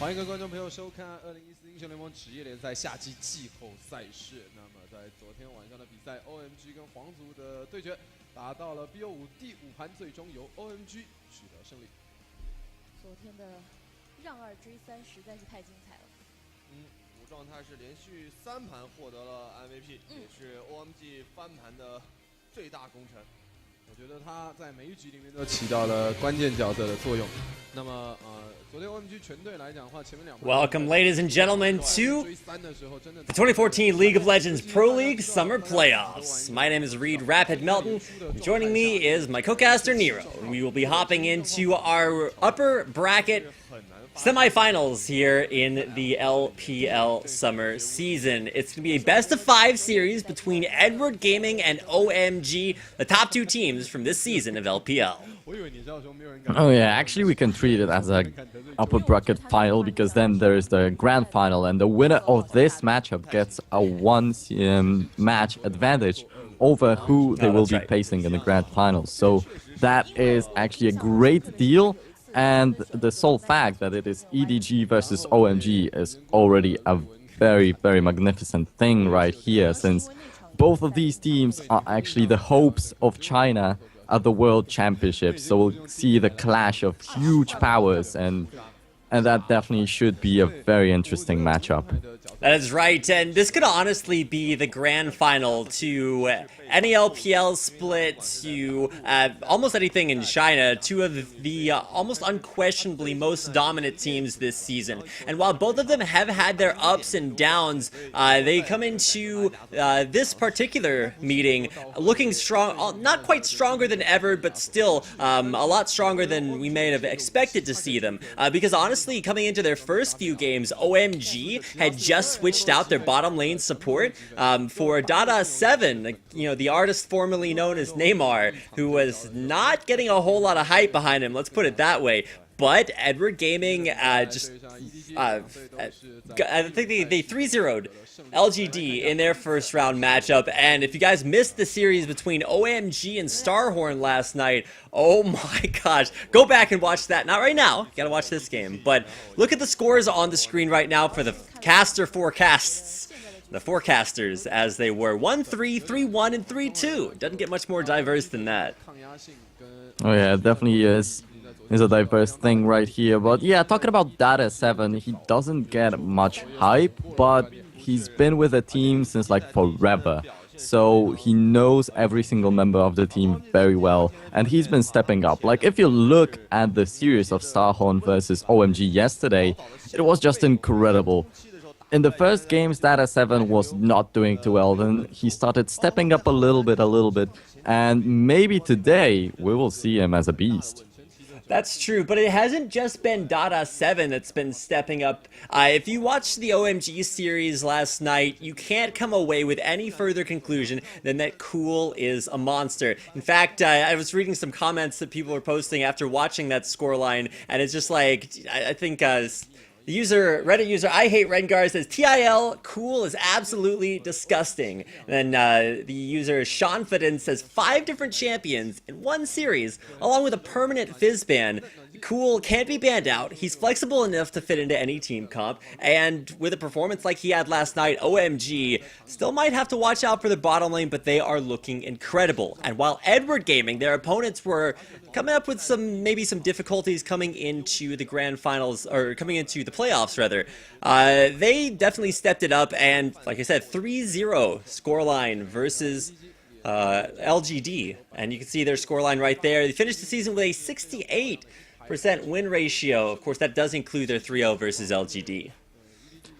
欢迎各位观众朋友收看2014英雄联盟职业联赛夏季季后赛事。那么在昨天晚上的比赛 ，OMG 跟皇族的对决打到了 BO5第5盘，最终由 OMG 取得胜利。昨天的让2追3实在是太精彩了。五状态是连续3盘获得了 MVP，也是 OMG 翻盘的最大功臣。我觉得他在每一局里面都起到了关键角色的作用。那么昨天 OMG 全队来讲的话，前面2盘 Welcome, ladies and gentlemen, to the 2014 League of Legends Pro League Summer Playoffs. My name is Reed Rapid Melton. Joining me is my co-caster Nero. We will be hopping into our upper bracket semifinals here in the LPL summer season. It's going to be a best-of-5 series between Edward Gaming and OMG, the top 2 teams from this season of LPL. Oh yeah, actually we can treat it as a upper bracket final, because then there is the grand final, and the winner of this matchup gets a 1 match advantage over who they will be facing in the grand final. So that is actually a great deal. And the sole fact that it is EDG versus OMG is already a very, very magnificent thing right here, since both of these teams are actually the hopes of China at the World Championship. So we'll see the clash of huge powers, and that definitely should be a very interesting matchup. That is right, and this could honestly be the grand final to any LPL split, to almost anything in China, 2 of the almost unquestionably most dominant teams this season. And while both of them have had their ups and downs, they come into this particular meeting looking strong, not quite stronger than ever, but still a lot stronger than we may have expected to see them. Because honestly, coming into their first few games, OMG had just switched out their bottom lane support for Dada7, you know, the artist formerly known as Neymar, who was not getting a whole lot of hype behind him, let's put it that way. But Edward Gaming I think they 3-0'd LGD in their first round matchup. And if you guys missed the series between OMG and Starhorn last night, oh my gosh, go back and watch that. Not right now, you gotta watch this game. But look at the scores on the screen right now for the caster forecasts. The forecasters, as they were 1-3, 3-1, and 3-2. Doesn't get much more diverse than that. Oh yeah, it definitely is a diverse thing right here. But yeah, talking about Dada7, he doesn't get much hype, but he's been with the team since like forever. So he knows every single member of the team very well, and he's been stepping up. Like, if you look at the series of Starhorn versus OMG yesterday, it was just incredible. In the first games, Dada7 was not doing too well, then he started stepping up a little bit, and maybe today we will see him as a beast. That's true, but it hasn't just been Dada7 that's been stepping up. If you watched the OMG series last night, you can't come away with any further conclusion than that Cool is a monster. In fact, I was reading some comments that people were posting after watching that scoreline, and it's just like, I think the Reddit user I Hate Rengar says, TIL, Cool is absolutely disgusting. And then the user Seanfidin says 5 different champions in 1 series, along with a permanent fizz ban. Cool can't be banned out, he's flexible enough to fit into any team comp, and with a performance like he had last night, OMG still might have to watch out for the bottom lane, but they are looking incredible. And while Edward Gaming, their opponents were coming up with maybe some difficulties coming into the grand finals, or coming into the playoffs rather, they definitely stepped it up, and like I said, 3-0 scoreline versus LGD, and you can see their scoreline right there. They finished the season with a 68% win ratio. Of course, that does include their 3-0 versus LGD.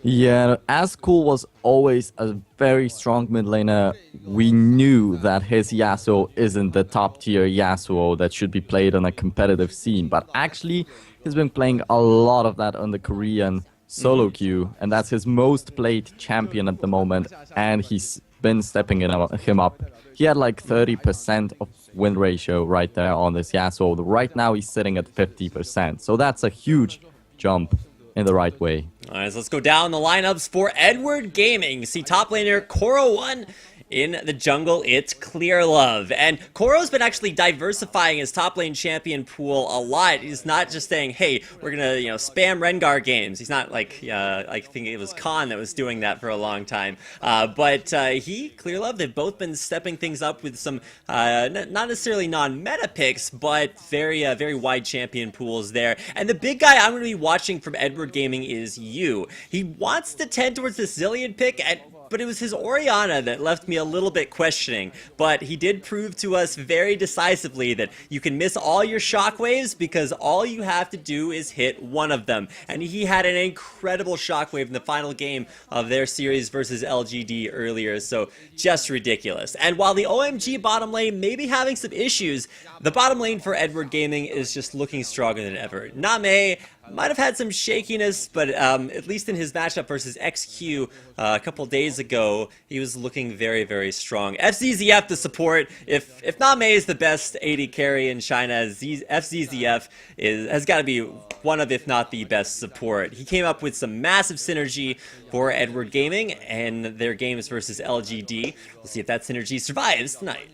Yeah, as Cool was always a very strong mid laner, we knew that his Yasuo isn't the top tier Yasuo that should be played on a competitive scene. But actually, he's been playing a lot of that on the Korean solo queue, and that's his most played champion at the moment, and he's been stepping him up. He had like 30% of win ratio right there on this Yasuo. Right now he's sitting at 50%, so that's a huge jump in the right way. Alright, so let's go down the lineups for Edward Gaming. See top laner Koro1 In the jungle, it's Clear Love. And Koro's been actually diversifying his top lane champion pool a lot. He's not just saying, hey, we're gonna, spam Rengar games. He's not like, I think it was Khan that was doing that for a long time. But Clear Love, they've both been stepping things up with some, not necessarily non-meta picks, but very wide champion pools there. And the big guy I'm going to be watching from Edward Gaming is Yu. He wants to tend towards this Zillion pick, but it was his Orianna that left me a little bit questioning. But he did prove to us very decisively that you can miss all your shockwaves because all you have to do is hit one of them. And he had an incredible shockwave in the final game of their series versus LGD earlier, so just ridiculous. And while the OMG bottom lane may be having some issues, the bottom lane for Edward Gaming is just looking stronger than ever. Name might have had some shakiness, but at least in his matchup versus XQ a couple days ago, he was looking very strong. FZZF, the support, if Name is the best AD carry in China, FZZF has got to be one of, if not the best support. He came up with some massive synergy for Edward Gaming and their games versus LGD. We'll see if that synergy survives tonight.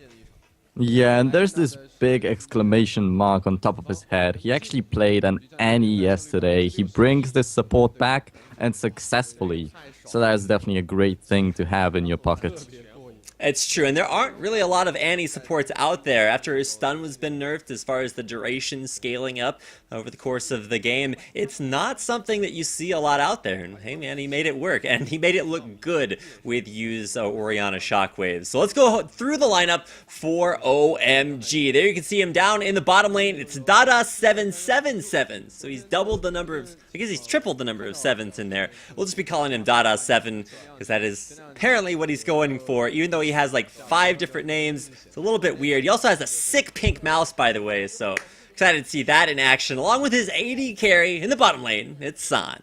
Yeah, and there's this big exclamation mark on top of his head. He actually played an Annie yesterday. He brings this support back, and successfully. So that is definitely a great thing to have in your pocket. It's true, and there aren't really a lot of Annie supports out there. After his stun has been nerfed as far as the duration scaling up over the course of the game, it's not something that you see a lot out there. And hey man, he made it work, and he made it look good with Yu's Orianna Shockwaves. So let's go through the lineup for OMG. There you can see him down in the bottom lane. It's Dada777. So he's doubled the number of, I guess he's tripled the number of sevens in there. We'll just be calling him Dada7 because that is apparently what he's going for, even though he has like 5 different names. It's a little bit weird. He also has a sick pink mouse, by the way, so excited to see that in action, along with his AD carry in the bottom lane. It's San.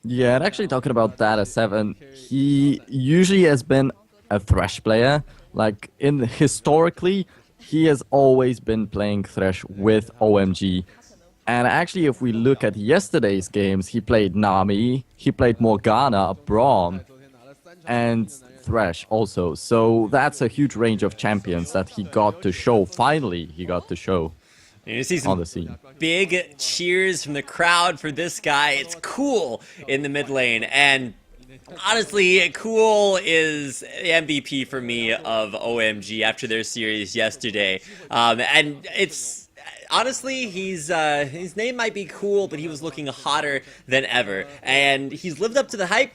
Yeah, and actually talking about Dada7, he usually has been a Thresh player. Like, historically, he has always been playing Thresh with OMG. And actually, if we look at yesterday's games, he played Nami, he played Morgana, Braum, and Thresh also. So that's a huge range of champions that he got to show. Finally, he got to show you see some on the scene. Big cheers from the crowd for this guy. It's Cool in the mid lane. And honestly, Cool is the MVP for me of OMG after their series yesterday. And it's... Honestly, his name might be Cool, but he was looking hotter than ever. And he's lived up to the hype.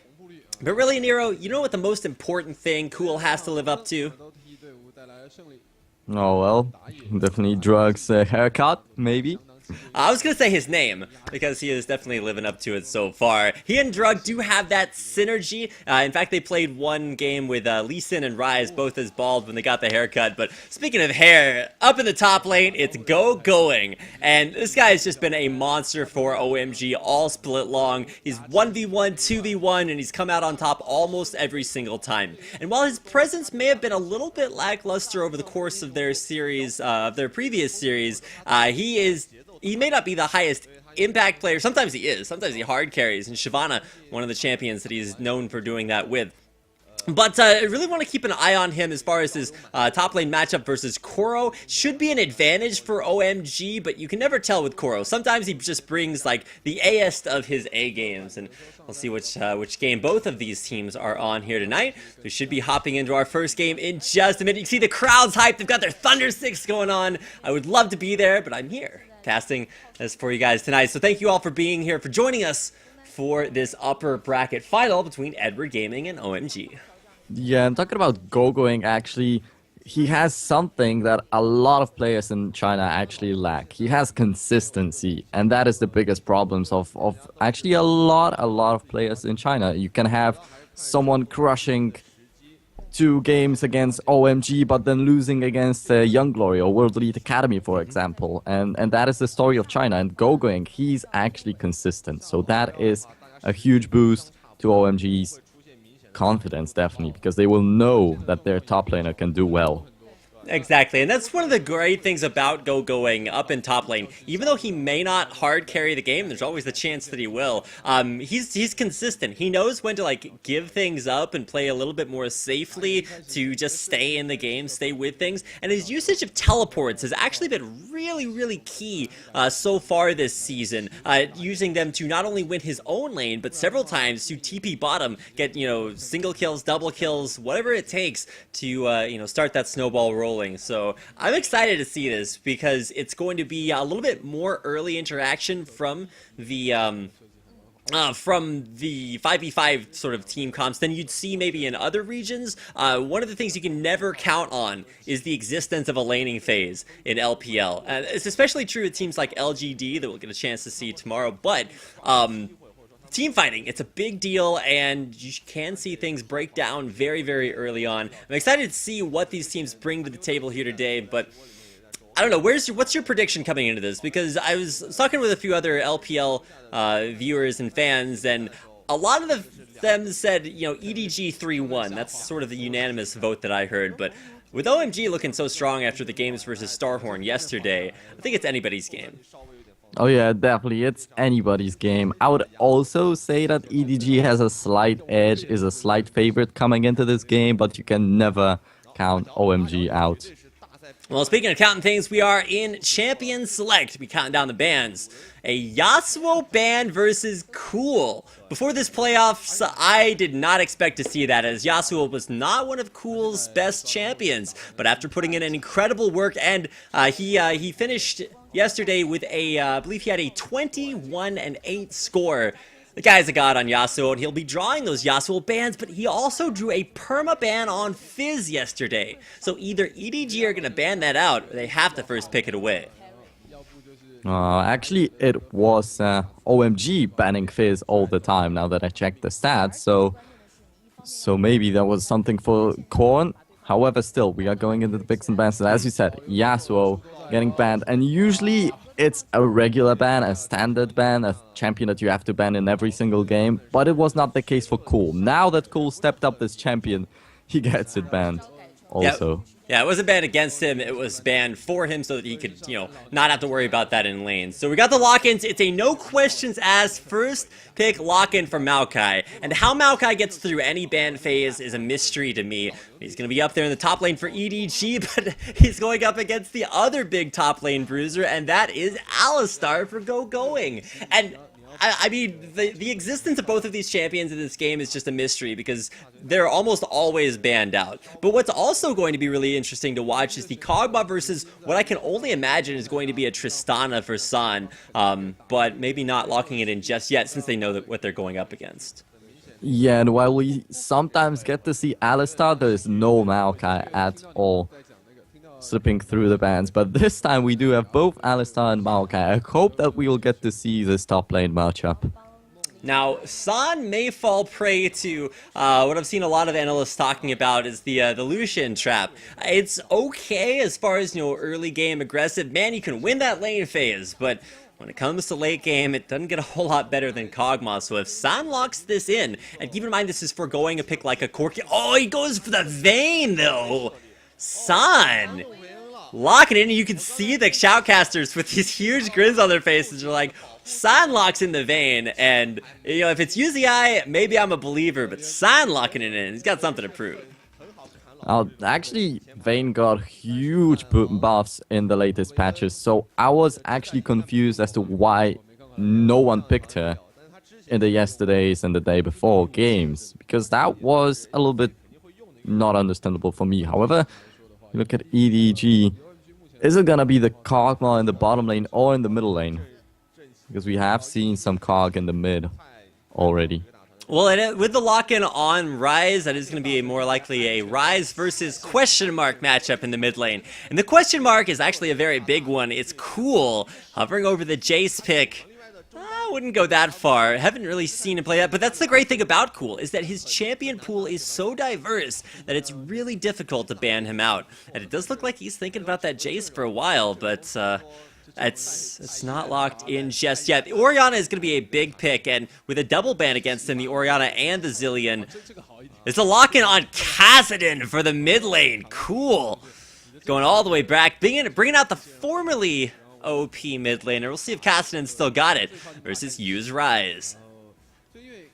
But really, Nero, you know what the most important thing Cool has to live up to? Oh, well, definitely drugs, haircut, maybe. I was going to say his name, because he is definitely living up to it so far. He and Drug do have that synergy. In fact, they played one game with Lee Sin and Rise, both as bald when they got the haircut. But speaking of hair, up in the top lane, it's Going. And this guy has just been a monster for OMG all split long. He's 1v1, 2v1, and he's come out on top almost every single time. And while his presence may have been a little bit lackluster over the course of their series, their previous series, he may not be the highest impact player. Sometimes he is. Sometimes he hard carries. And Shyvana, one of the champions that he's known for doing that with. But I really want to keep an eye on him as far as his top lane matchup versus Koro. Should be an advantage for OMG, but you can never tell with Koro. Sometimes he just brings like the A-est of his A games, and we'll see which game both of these teams are on here tonight. We should be hopping into our first game in just a minute. You can see the crowd's hyped. They've got their Thunder 6 going on. I would love to be there, but I'm here casting this for you guys tonight. So thank you all for being here, for joining us for this upper bracket final between Edward Gaming and OMG. Yeah, and talking about Going, actually, he has something that a lot of players in China actually lack. He has consistency, and that is the biggest problems of actually a lot of players in China. You can have someone crushing 2 games against OMG, but then losing against Young Glory or World Elite Academy, for example. And that is the story of China. And Going, he's actually consistent. So that is a huge boost to OMG's confidence, definitely, because they will know that their top laner can do well. Exactly, and that's one of the great things about going up in top lane. Even though he may not hard carry the game, there's always the chance that he will. He's consistent. He knows when to like give things up and play a little bit more safely to just stay in the game, stay with things. And his usage of teleports has actually been really key so far this season. Using them to not only win his own lane, but several times to TP bottom, get single kills, double kills, whatever it takes to start that snowball rolling. So I'm excited to see this because it's going to be a little bit more early interaction from the 5v5 sort of team comps than you'd see maybe in other regions. One of the things you can never count on is the existence of a laning phase in LPL. It's especially true with teams like LGD that we'll get a chance to see tomorrow, but team fighting, it's a big deal, and you can see things break down very early on. I'm excited to see what these teams bring to the table here today, but I don't know, what's your prediction coming into this? Because I was talking with a few other LPL viewers and fans, and a lot of them said, EDG 3-1. That's sort of the unanimous vote that I heard, but with OMG looking so strong after the games versus Starhorn yesterday, I think it's anybody's game. Oh yeah, definitely, it's anybody's game. I would also say that EDG has a slight edge, is a slight favorite coming into this game, but you can never count OMG out. Well, speaking of counting things, we are in Champion Select. We counting down the bans. A Yasuo ban versus Cool. Before this playoffs, I did not expect to see that, as Yasuo was not one of Cool's best champions. But after putting in an incredible work, and he finished yesterday with I believe he had a 21-8 score. The guy's a god on Yasuo, and he'll be drawing those Yasuo bans, but he also drew a perma-ban on Fizz yesterday. So either EDG are going to ban that out, or they have to first pick it away. Actually, it was OMG banning Fizz all the time, now that I checked the stats, so maybe that was something for Korn. However, still, we are going into the picks and bans, and as you said, Yasuo getting banned, and usually it's a regular ban, a standard ban, a champion that you have to ban in every single game, but it was not the case for Cool. Now that Cool stepped up this champion, he gets it banned also. Yep. Yeah, it wasn't banned against him, it was banned for him so that he could, not have to worry about that in lanes. So we got the lock-ins. It's a no questions asked first pick lock-in for Maokai. And how Maokai gets through any ban phase is a mystery to me. He's going to be up there in the top lane for EDG, but he's going up against the other big top lane bruiser, and that is Alistar for Going. And I mean, the existence of both of these champions in this game is just a mystery because they're almost always banned out. But what's also going to be really interesting to watch is the Kog'Maw versus what I can only imagine is going to be a Tristana for San, but maybe not locking it in just yet since they know what they're going up against. Yeah, and while we sometimes get to see Alistar, there is no Maokai at all slipping through the bans, but this time we do have both Alistar and Maokai. I hope that we will get to see this top lane matchup. Now, San may fall prey to what I've seen a lot of analysts talking about is the Lucian trap. It's okay as far as, early game aggressive. Man, you can win that lane phase, but when it comes to late game, it doesn't get a whole lot better than Kog'Maw. So if San locks this in, and keep in mind this is foregoing a pick like a Corki. Oh, he goes for the Vayne, though! San locking in, and you can see the shoutcasters with these huge grins on their faces. They're like, San locks in the Vayne, and if it's UZI, maybe I'm a believer, but San locking it in, he's got something to prove. Actually, Vayne got huge buffs in the latest patches, so I was actually confused as to why no one picked her in the yesterday's and the day before games, because that was a little bit not understandable for me. However, look at EDG. Is it gonna be the Kog'Maw in the bottom lane or in the middle lane? Because we have seen some Kog in the mid already. Well, and with the lock-in on Ryze, that is going to be more likely a Ryze versus question mark matchup in the mid lane. And the question mark is actually a very big one. It's Cool hovering over the Jace pick. I wouldn't go that far. Haven't really seen him play that, but that's the great thing about Cool, is that his champion pool is so diverse that it's really difficult to ban him out. And it does look like he's thinking about that Jace for a while, but it's not locked in just yet. The Orianna is going to be a big pick, and with a double ban against him, the Orianna and the Zilean. It's a lock-in on Kassadin for the mid lane. Cool. going all the way back, bringing out the formerly OP mid laner. We'll see if Kassadin still got it versus Use Rise.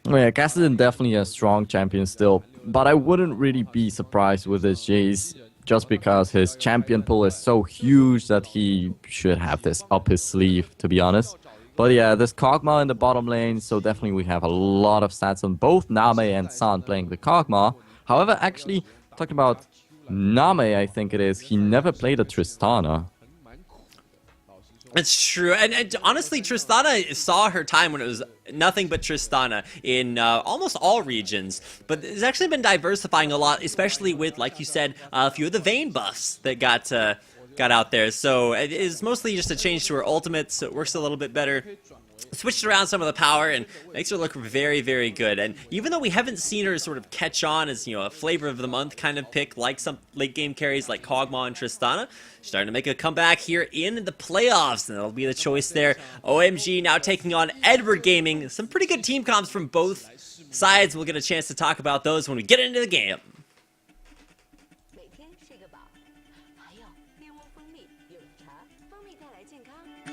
Oh yeah, Kassadin definitely a strong champion still, but I wouldn't really be surprised with his Jace just because his champion pool is so huge that he should have this up his sleeve, to be honest. But yeah, there's Kog'Maw in the bottom lane, so definitely we have a lot of stats on both Name and San playing the Kog'Maw. However, actually, talking about Name, I think it is, he never played a Tristana. It's true, and honestly, Tristana saw her time when it was nothing but Tristana in almost all regions, but it's actually been diversifying a lot, especially with, like you said, a few of the Vayne buffs that got out there. So it is mostly just a change to her ultimate, so it works a little bit better. Switched around some of the power and makes her look very, very good. And even though we haven't seen her sort of catch on as, you know, a flavor of the month kind of pick, like some late game carries like Kog'Maw and Tristana, she's starting to make a comeback here in the playoffs, and that'll be the choice there. OMG now taking on Edward Gaming. Some pretty good team comps from both sides. We'll get a chance to talk about those when we get into the game.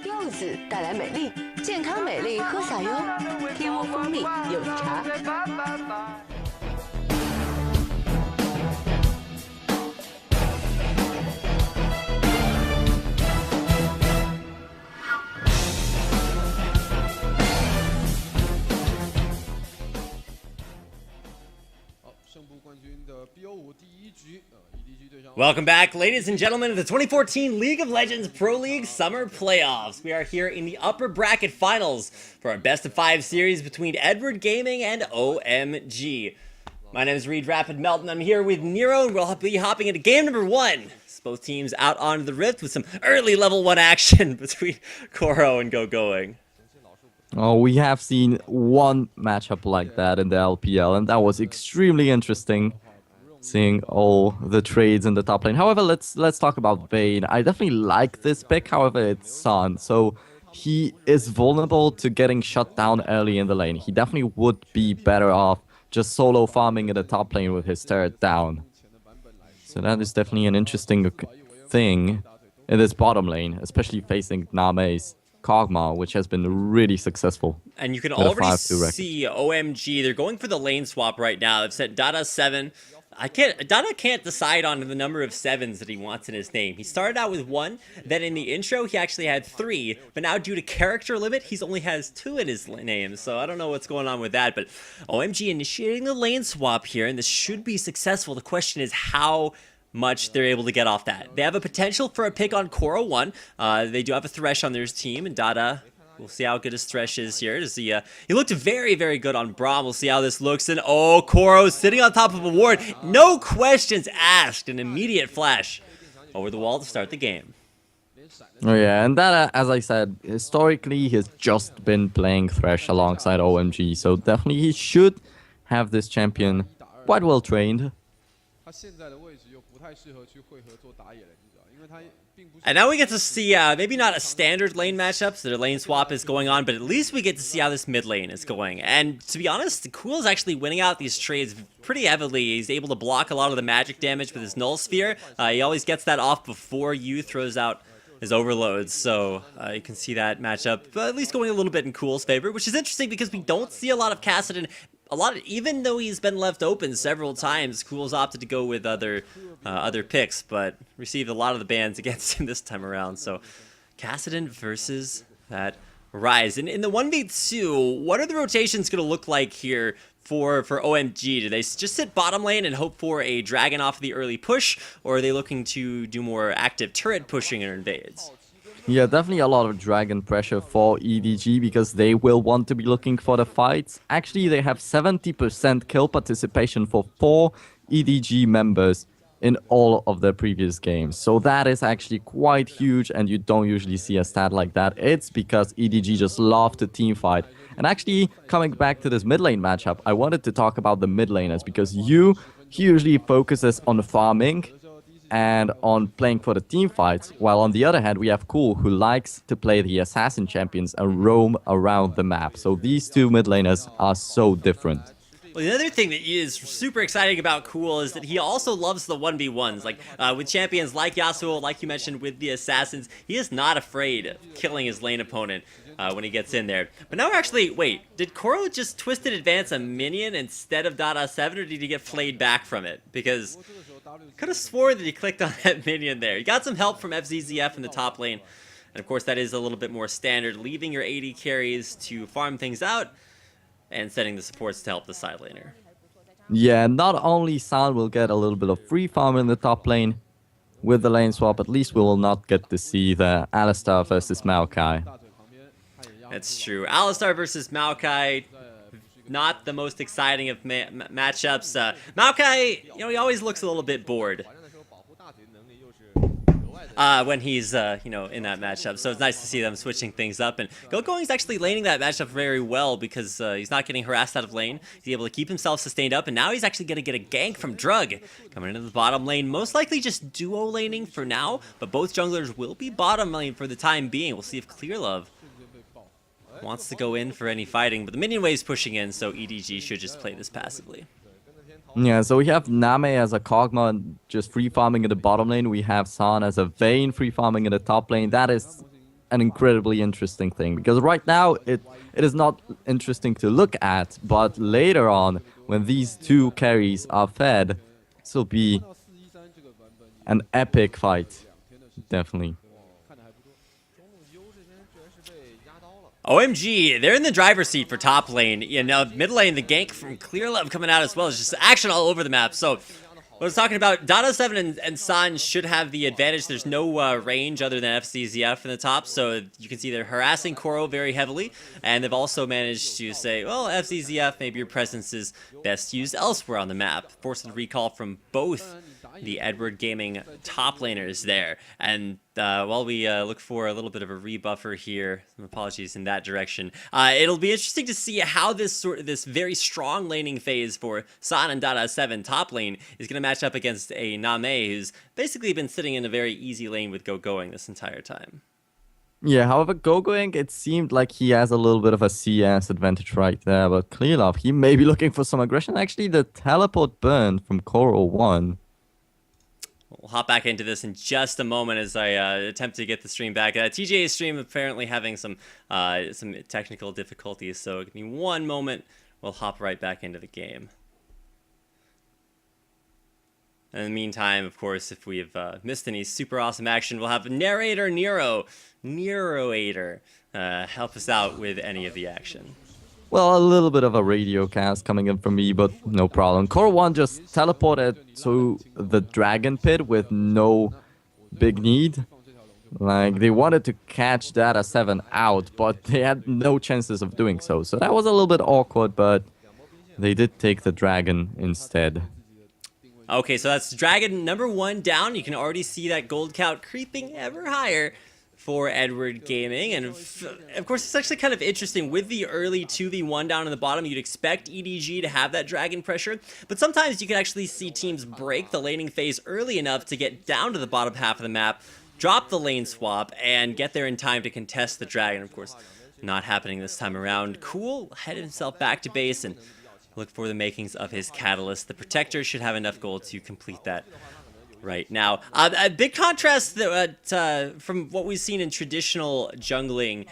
柚子带来美丽，健康美丽喝啥哟？天窝蜂蜜柚子茶。好，胜部冠军的 BO5 第一局，EDG 对上。 Welcome back, ladies and gentlemen, to the 2014 League of Legends Pro League Summer Playoffs. We are here in the upper bracket finals for our best-of-5 series between Edward Gaming and OMG. My name is Reed Rapid Melton. I'm here with Nero, and we'll be hopping into game number 1. Both teams out onto the Rift with some early level 1 action between Koro and Going. Oh, we have seen one matchup like that in the LPL, and that was extremely interesting. Seeing all the trades in the top lane. However, let's talk about Vayne. I definitely like this pick. However, it's San, so he is vulnerable to getting shut down early in the lane. He definitely would be better off just solo farming in the top lane with his turret down. So that is definitely an interesting thing in this bottom lane, especially facing Name's Kog'Maw, which has been really successful. And you can already see OMG. They're going for the lane swap right now. They've set Dada 7. Dada can't decide on the number of 7s that he wants in his name. He started out with 1, then in the intro he actually had 3, but now due to character limit, he only has 2 in his name, so I don't know what's going on with that, but OMG initiating the lane swap here, and this should be successful. The question is how much they're able to get off that. They have a potential for a pick on Koro 1. They do have a Thresh on their team, and Dada... We'll see how good his Thresh is here. He looked very, very good on Braum. We'll see how this looks. And oh, Koro sitting on top of a ward. No questions asked. An immediate flash over the wall to start the game. Oh yeah, and that, as I said, historically he's just been playing Thresh alongside OMG. So definitely he should have this champion quite well trained. And now we get to see, maybe not a standard lane matchup, so their lane swap is going on, but at least we get to see how this mid lane is going. And to be honest, Cool is actually winning out these trades pretty heavily. He's able to block a lot of the magic damage with his Null Sphere. He always gets that off before Yu throws out his overloads, so you can see that matchup at least going a little bit in Cool's favor, which is interesting because we don't see a lot of Kassadin. Even though he's been left open several times, Cool's opted to go with other picks, but received a lot of the bans against him this time around. So, Kassadin versus that Rise. And in the 1v2, what are the rotations going to look like here for OMG? Do they just sit bottom lane and hope for a dragon off the early push, or are they looking to do more active turret pushing and invades? Yeah, definitely a lot of dragon pressure for EDG because they will want to be looking for the fights. Actually, they have 70% kill participation for 4 EDG members in all of their previous games. So that is actually quite huge, and you don't usually see a stat like that. It's because EDG just love to team fight. And actually, coming back to this mid lane matchup, I wanted to talk about the mid laners because he usually focuses on farming and on playing for the team fights, while on the other hand we have Cool, who likes to play the assassin champions and roam around the map. So these two mid laners are so different. Well, the other thing that is super exciting about Cool is that he also loves the 1v1s. Like, with champions like Yasuo, like you mentioned with the Assassins, he is not afraid of killing his lane opponent when he gets in there. But now we're actually, wait, did Koro just twisted advance a minion instead of Dada 7, or did he get flayed back from it? Because I could have sworn that he clicked on that minion there. He got some help from FZZF in the top lane. And of course, that is a little bit more standard, leaving your AD carries to farm things out and sending the supports to help the side laner. Yeah, not only San will get a little bit of free farm in the top lane with the lane swap, at least we will not get to see the Alistar versus Maokai. That's true. Alistar versus Maokai, not the most exciting of matchups. Maokai, you know, he always looks a little bit bored when he's, you know, in that matchup. So it's nice to see them switching things up. And Gogoing's actually laning that matchup very well because he's not getting harassed out of lane. He's able to keep himself sustained up. And now he's actually going to get a gank from Drug coming into the bottom lane. Most likely just duo laning for now. But both junglers will be bottom lane for the time being. We'll see if Clearlove wants to go in for any fighting. But the minion wave's pushing in, so EDG should just play this passively. Yeah, so we have Name as a Kog'Maw just free farming in the bottom lane. We have San as a Vayne free farming in the top lane. That is an incredibly interesting thing because right now it is not interesting to look at, but later on when these two carries are fed, this will be an epic fight, definitely. OMG, they're in the driver's seat for top lane. You know, mid lane, the gank from Clearlove coming out as well. It's just action all over the map. So, what I was talking about, Dada 7 and San should have the advantage. There's no range other than FCZF in the top, so you can see they're harassing Koro very heavily, and they've also managed to say, well, FCZF, maybe your presence is best used elsewhere on the map. Forced a recall from both the Edward Gaming top laners there. And while we look for a little bit of a rebuffer here, some apologies in that direction, it'll be interesting to see how this very strong laning phase for San and Dada 7 top lane is going to match up against a Name who's basically been sitting in a very easy lane with Gogoing this entire time. Yeah, however, Gogoing, it seemed like he has a little bit of a CS advantage right there, but Clearlove, he may be looking for some aggression. Actually, the teleport burn from Koro 1. We'll hop back into this in just a moment as I attempt to get the stream back. TJ's stream apparently having some technical difficulties, so give me one moment. We'll hop right back into the game. And in the meantime, of course, if we've missed any super awesome action, we'll have narrator NeroIntegrate help us out with any of the action. Well, a little bit of a radio cast coming in from me, but no problem. Core 1 just teleported to the Dragon Pit with no big need. Like, they wanted to catch Dada 7 out, but they had no chances of doing so. So that was a little bit awkward, but they did take the Dragon instead. Okay, so that's Dragon number 1 down. You can already see that gold count creeping ever higher for Edward Gaming, and of course it's actually kind of interesting with the early 2v1 down in the bottom. You'd expect EDG to have that dragon pressure, but sometimes you can actually see teams break the laning phase early enough to get down to the bottom half of the map, drop the lane swap, and get there in time to contest the dragon. Of course, not happening this time around. Cool headed himself back to base and look for the makings of his catalyst. The Protector should have enough gold to complete that right now. A big contrast that, from what we've seen in traditional jungling.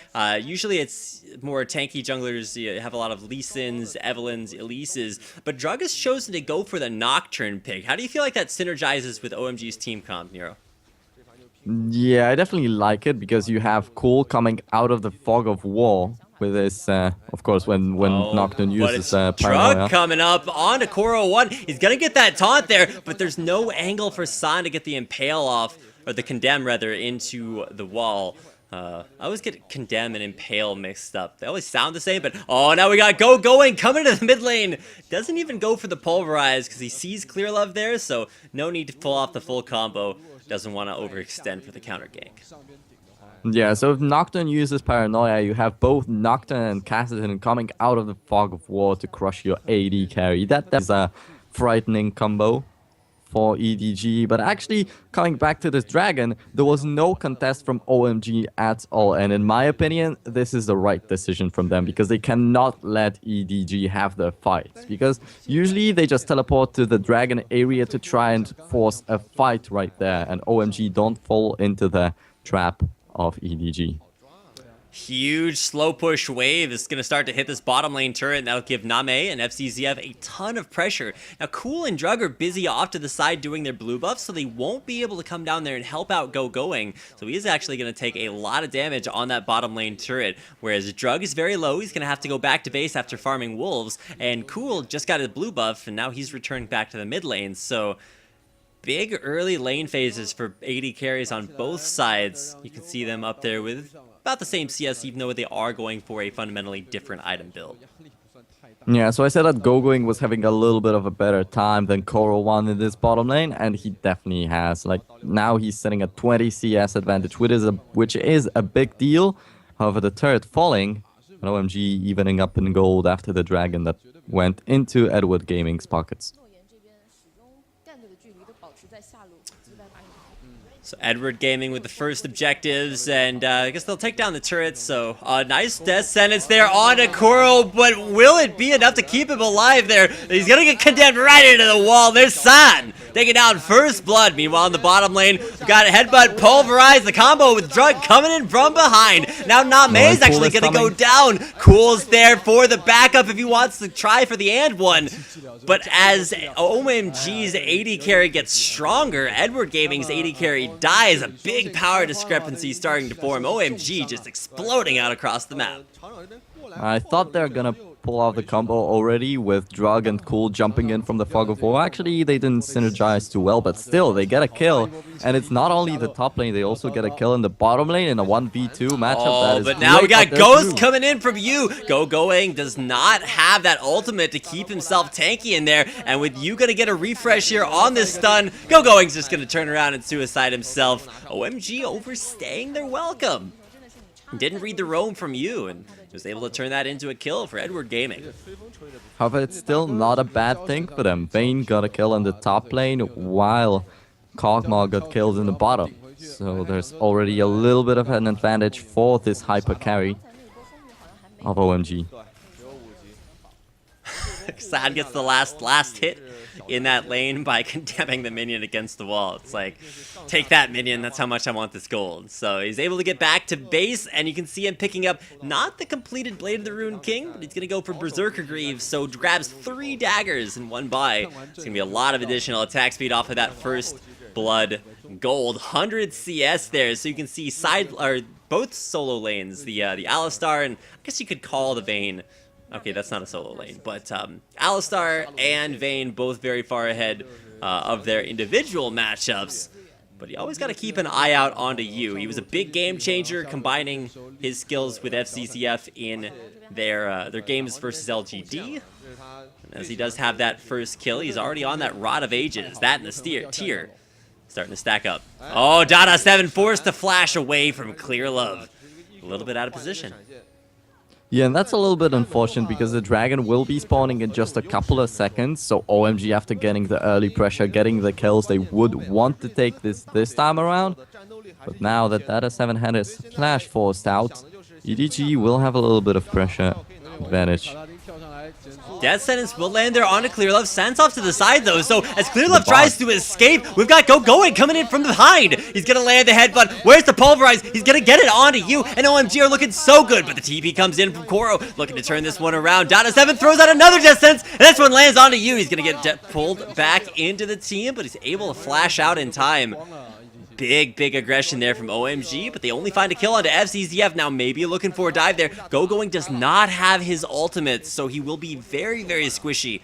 Usually it's more tanky junglers. You have a lot of Lee Sins, Evelyns, Elises, but Drug has chosen to go for the Nocturne pick. How do you feel like that synergizes with OMG's team comp, Nero? Yeah, I definitely like it because you have Cool coming out of the fog of war with his, of course, when Nocturne uses Drug paranoia. coming up on to Koro 1. He's gonna get that taunt there, but there's no angle for San to get the impale off, or the condemn rather, into the wall. I always get condemn and impale mixed up. They always sound the same, but oh, now we got Gogoing coming to the mid lane. Doesn't even go for the pulverize because he sees Clearlove there, so no need to pull off the full combo. Doesn't want to overextend for the counter gank. Yeah, so if Nocturne uses Paranoia, you have both Nocturne and Cassidy coming out of the fog of war to crush your AD carry. That is a frightening combo for EDG. But actually, coming back to this Dragon, there was no contest from OMG at all. And in my opinion, this is the right decision from them because they cannot let EDG have their fights. Because usually they just teleport to the Dragon area to try and force a fight right there. And OMG don't fall into the trap of EDG. Huge slow push wave is going to start to hit this bottom lane turret, and that'll give Name and FCZF a ton of pressure. Now, Cool and Drug are busy off to the side doing their blue buffs, so they won't be able to come down there and help out Going. So he is actually going to take a lot of damage on that bottom lane turret, whereas Drug is very low. He's going to have to go back to base after farming wolves, and Cool just got a blue buff, and now he's returned back to the mid lane. So big early lane phases for AD carries on both sides. You can see them up there with about the same CS, even though they are going for a fundamentally different item build. Yeah, so I said that Going was having a little bit of a better time than Koro1 in this bottom lane, and he definitely has. Like, now he's sitting at 20 CS advantage, which is a big deal. However, the turret falling, and OMG evening up in gold after the Dragon that went into Edward Gaming's pockets. So Edward Gaming with the first objectives, and I guess they'll take down the turrets, so nice death sentence there on Koro, but will it be enough to keep him alive there? He's gonna get condemned right into the wall. There's San taking down first blood. Meanwhile, in the bottom lane, we've got a headbutt, pulverize, the combo with Drug coming in from behind. Now Name is actually gonna go down. Cool's there for the backup if he wants to try for the and one. But as OMG's AD carry gets stronger, Edward Gaming's AD carry dies. A big power discrepancy starting to form. OMG just exploding out across the map. I thought they were gonna pull off the combo already with Drug and Cool jumping in from the Fog of War. Actually, they didn't synergize too well, but still, they get a kill. And it's not only the top lane, they also get a kill in the bottom lane in a 1v2 matchup. That is but now we got Ghost too. coming in from you. Going does not have that ultimate to keep himself tanky in there. And with you gonna get a refresh here on this stun, Going's just gonna turn around and suicide himself. OMG overstaying their welcome. Didn't read the roam from you and was able to turn that into a kill for Edward Gaming. However, it's still not a bad thing for them. Vayne got a kill in the top lane while Kog'Maw got killed in the bottom. So there's already a little bit of an advantage for this hyper carry of OMG. San gets the last hit in that lane by condemning the minion against the wall. It's like, take that minion, that's how much I want this gold. So he's able to get back to base, and you can see him picking up not the completed Blade of the Ruined King, but he's going to go for Berserker Greaves, so grabs 3 daggers in one buy. It's going to be a lot of additional attack speed off of that first blood gold. 100 CS there, so you can see both solo lanes, the Alistar, and I guess you could call the Vayne. Okay, that's not a solo lane, but Alistar and Vayne both very far ahead of their individual matchups. But you always got to keep an eye out onto you. He was a big game changer, combining his skills with FCCF in their games versus LGD. And as he does have that first kill, he's already on that Rod of Ages. That and the tier starting to stack up. Oh, Dada7 forced to flash away from Clear Love. A little bit out of position. Yeah, and that's a little bit unfortunate because the Dragon will be spawning in just a couple of seconds. So OMG, after getting the early pressure, getting the kills, they would want to take this time around. But now that Dada7 had his flash forced out, EDG will have a little bit of pressure advantage. Death Sentence will land there onto Clear Love. Sands off to the side though, so as Clear Love tries to escape, we've got Going coming in from behind. He's gonna land the headbutt. Where's the pulverize? He's gonna get it onto you, and OMG are looking so good, but the TP comes in from Koro, looking to turn this one around. Dada7 throws out another Death Sentence, and this one lands onto you. He's gonna get pulled back into the team, but he's able to flash out in time. Big aggression there from OMG, but they only find a kill onto FCZF. Now maybe looking for a dive there. Going does not have his ultimate, so he will be very squishy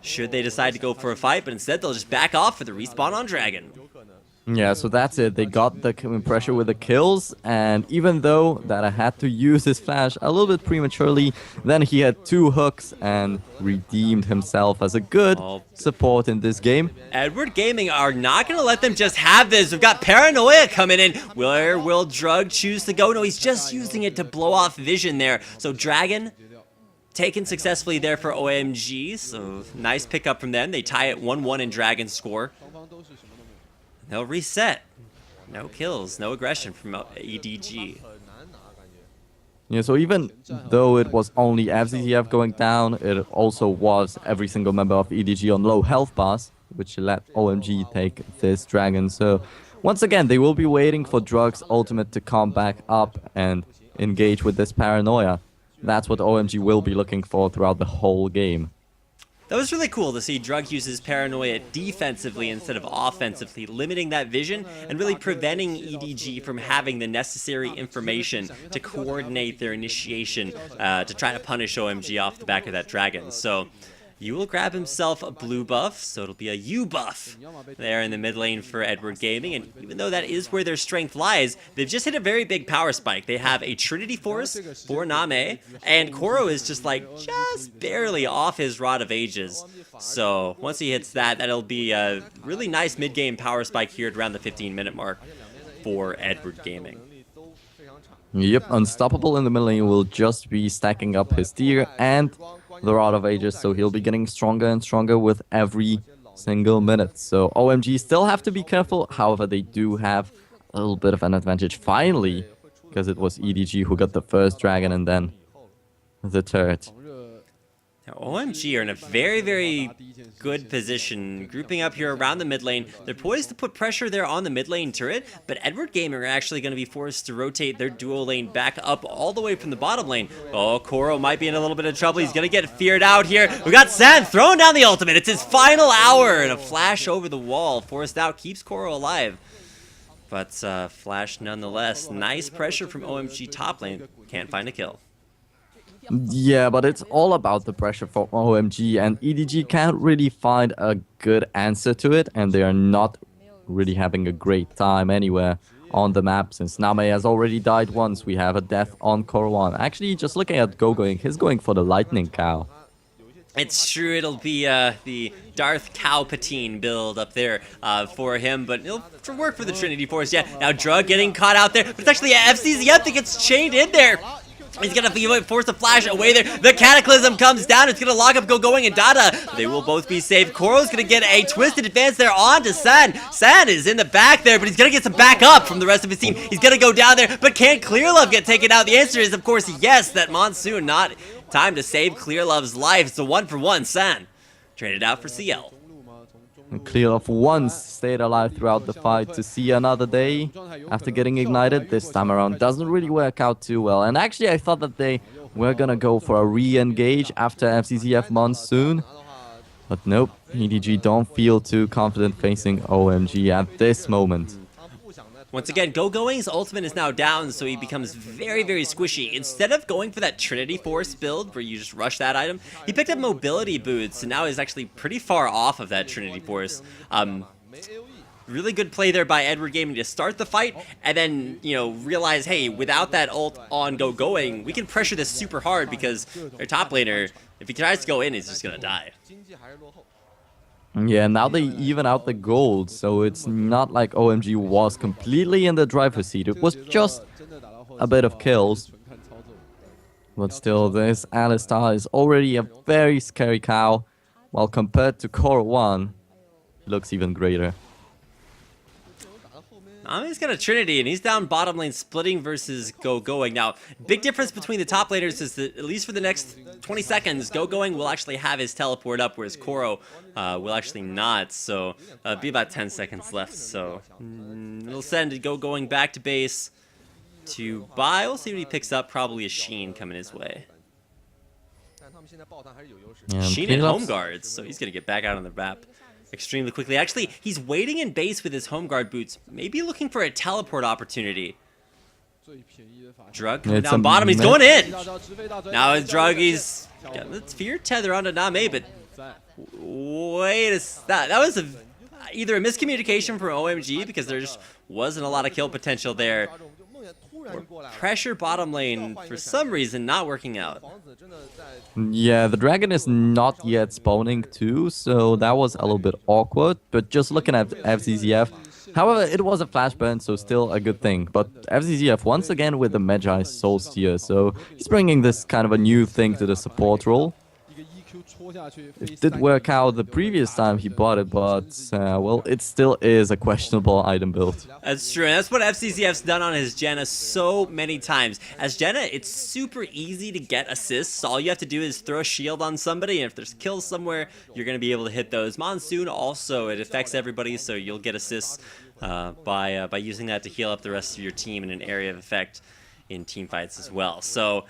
should they decide to go for a fight, but instead they'll just back off for the respawn on Dragon. Yeah, so that's it. They got the pressure with the kills, and even though Dada had to use his flash a little bit prematurely, then he had 2 hooks and redeemed himself as a good support in this game. Edward Gaming are not going to let them just have this. We've got Paranoia coming in. Where will Drug choose to go? No, he's just using it to blow off vision there. So Dragon taken successfully there for OMG, so nice pickup from them. They tie it 1-1 in Dragon score. They'll reset. No kills, no aggression from EDG. Yeah, so even though it was only FZZF going down, it also was every single member of EDG on low health bars, which let OMG take this Dragon. So once again, they will be waiting for Drug's ultimate to come back up and engage with this paranoia. That's what OMG will be looking for throughout the whole game. That was really cool to see Drug use his paranoia defensively instead of offensively, limiting that vision and really preventing EDG from having the necessary information to coordinate their initiation to try to punish OMG off the back of that Dragon. So you will grab himself a blue buff, so it'll be a U buff there in the mid lane for Edward Gaming. And even though that is where their strength lies, they've just hit a very big power spike. They have a Trinity Force for Name, and Koro is just barely off his Rod of Ages. So once he hits that, that'll be a really nice mid-game power spike here at around the 15-minute mark for Edward Gaming. Yep, Unstoppable in the mid lane will just be stacking up his Deer and the Rod of Ages, so he'll be getting stronger and stronger with every single minute. So OMG still have to be careful, however they do have a little bit of an advantage finally, because it was EDG who got the first Dragon and then the turret. Now, OMG are in a very, very good position, grouping up here around the mid lane. They're poised to put pressure there on the mid lane turret, but Edward Gaming are actually going to be forced to rotate their duo lane back up all the way from the bottom lane. Oh, Koro might be in a little bit of trouble. He's going to get feared out here. We got San throwing down the ultimate. It's his final hour, and a flash over the wall forced out keeps Koro alive. But flash nonetheless. Nice pressure from OMG top lane. Can't find a kill. Yeah, but it's all about the pressure for OMG, and EDG can't really find a good answer to it, and they are not really having a great time anywhere on the map. Since Name has already died once, we have a death on Korwan. Actually, just looking at going, he's going for the Lightning Cow. It's true, it'll be the Darth Palpatine build up there for him, but it'll work for the Trinity Force. Yeah, now Drug getting caught out there, but it's actually FCZF that gets chained in there. He's going to force the flash away there. The Cataclysm comes down. It's going to lock up Going and Dada. They will both be safe. Koro's going to get a twisted advance there onto San. San is in the back there, but he's going to get some back up from the rest of his team. He's going to go down there, but can Clearlove get taken out? The answer is, of course, yes. That Monsoon, not time to save Clearlove's life. It's a 1-for-1. San traded out for CL. Clearlove once stayed alive throughout the fight to see another day after getting ignited. This time around doesn't really work out too well. And actually I thought that they were gonna go for a re-engage after FCZF Monsoon. But nope, EDG don't feel too confident facing OMG at this moment. Once again, Going's ultimate is now down, so he becomes very, very squishy. Instead of going for that Trinity Force build, where you just rush that item, he picked up mobility boots, and now he's actually pretty far off of that Trinity Force. Really good play there by Edward Gaming to start the fight, and then, you know, realize, hey, without that ult on Going, we can pressure this super hard, because their top laner, if he tries to go in, he's just gonna die. Yeah, now they even out the gold, so it's not like OMG was completely in the driver's seat. It was just a bit of kills. But still, this Alistar is already a very scary cow, while compared to Core 1, it looks even greater. He's got a Trinity, and he's down bottom lane splitting versus Going. Now, big difference between the top laners is that, at least for the next 20 seconds, Going will actually have his teleport up, whereas Koro will actually not. So, it'll be about 10 seconds left. So, it'll send Going back to base to buy. We'll see what he picks up. Probably a Sheen coming his way. Sheen and home guards, so he's going to get back out on the map extremely quickly. Actually, he's waiting in base with his home guard boots, maybe looking for a teleport opportunity. Drug coming down bottom, he's going in! Now his Drug, he's got the fear tether onto Name, but wait a second. That was either a miscommunication from OMG, because there just wasn't a lot of kill potential there, or pressure bottom lane, for some reason, not working out. Yeah, the dragon is not yet spawning too, so that was a little bit awkward. But just looking at FZZF, However, it was a flash burn, so still a good thing. But FCZF once again with the Magi Soul Steer, so he's bringing this kind of a new thing to the support role. It did work out the previous time he bought it, but, well, it still is a questionable item build. That's true, and that's what FCZF's done on his Jenna so many times. As Jenna, it's super easy to get assists. All you have to do is throw a shield on somebody, and if there's kills somewhere, you're going to be able to hit those. Monsoon also, it affects everybody, so you'll get assists by using that to heal up the rest of your team in an area of effect in team fights as well. So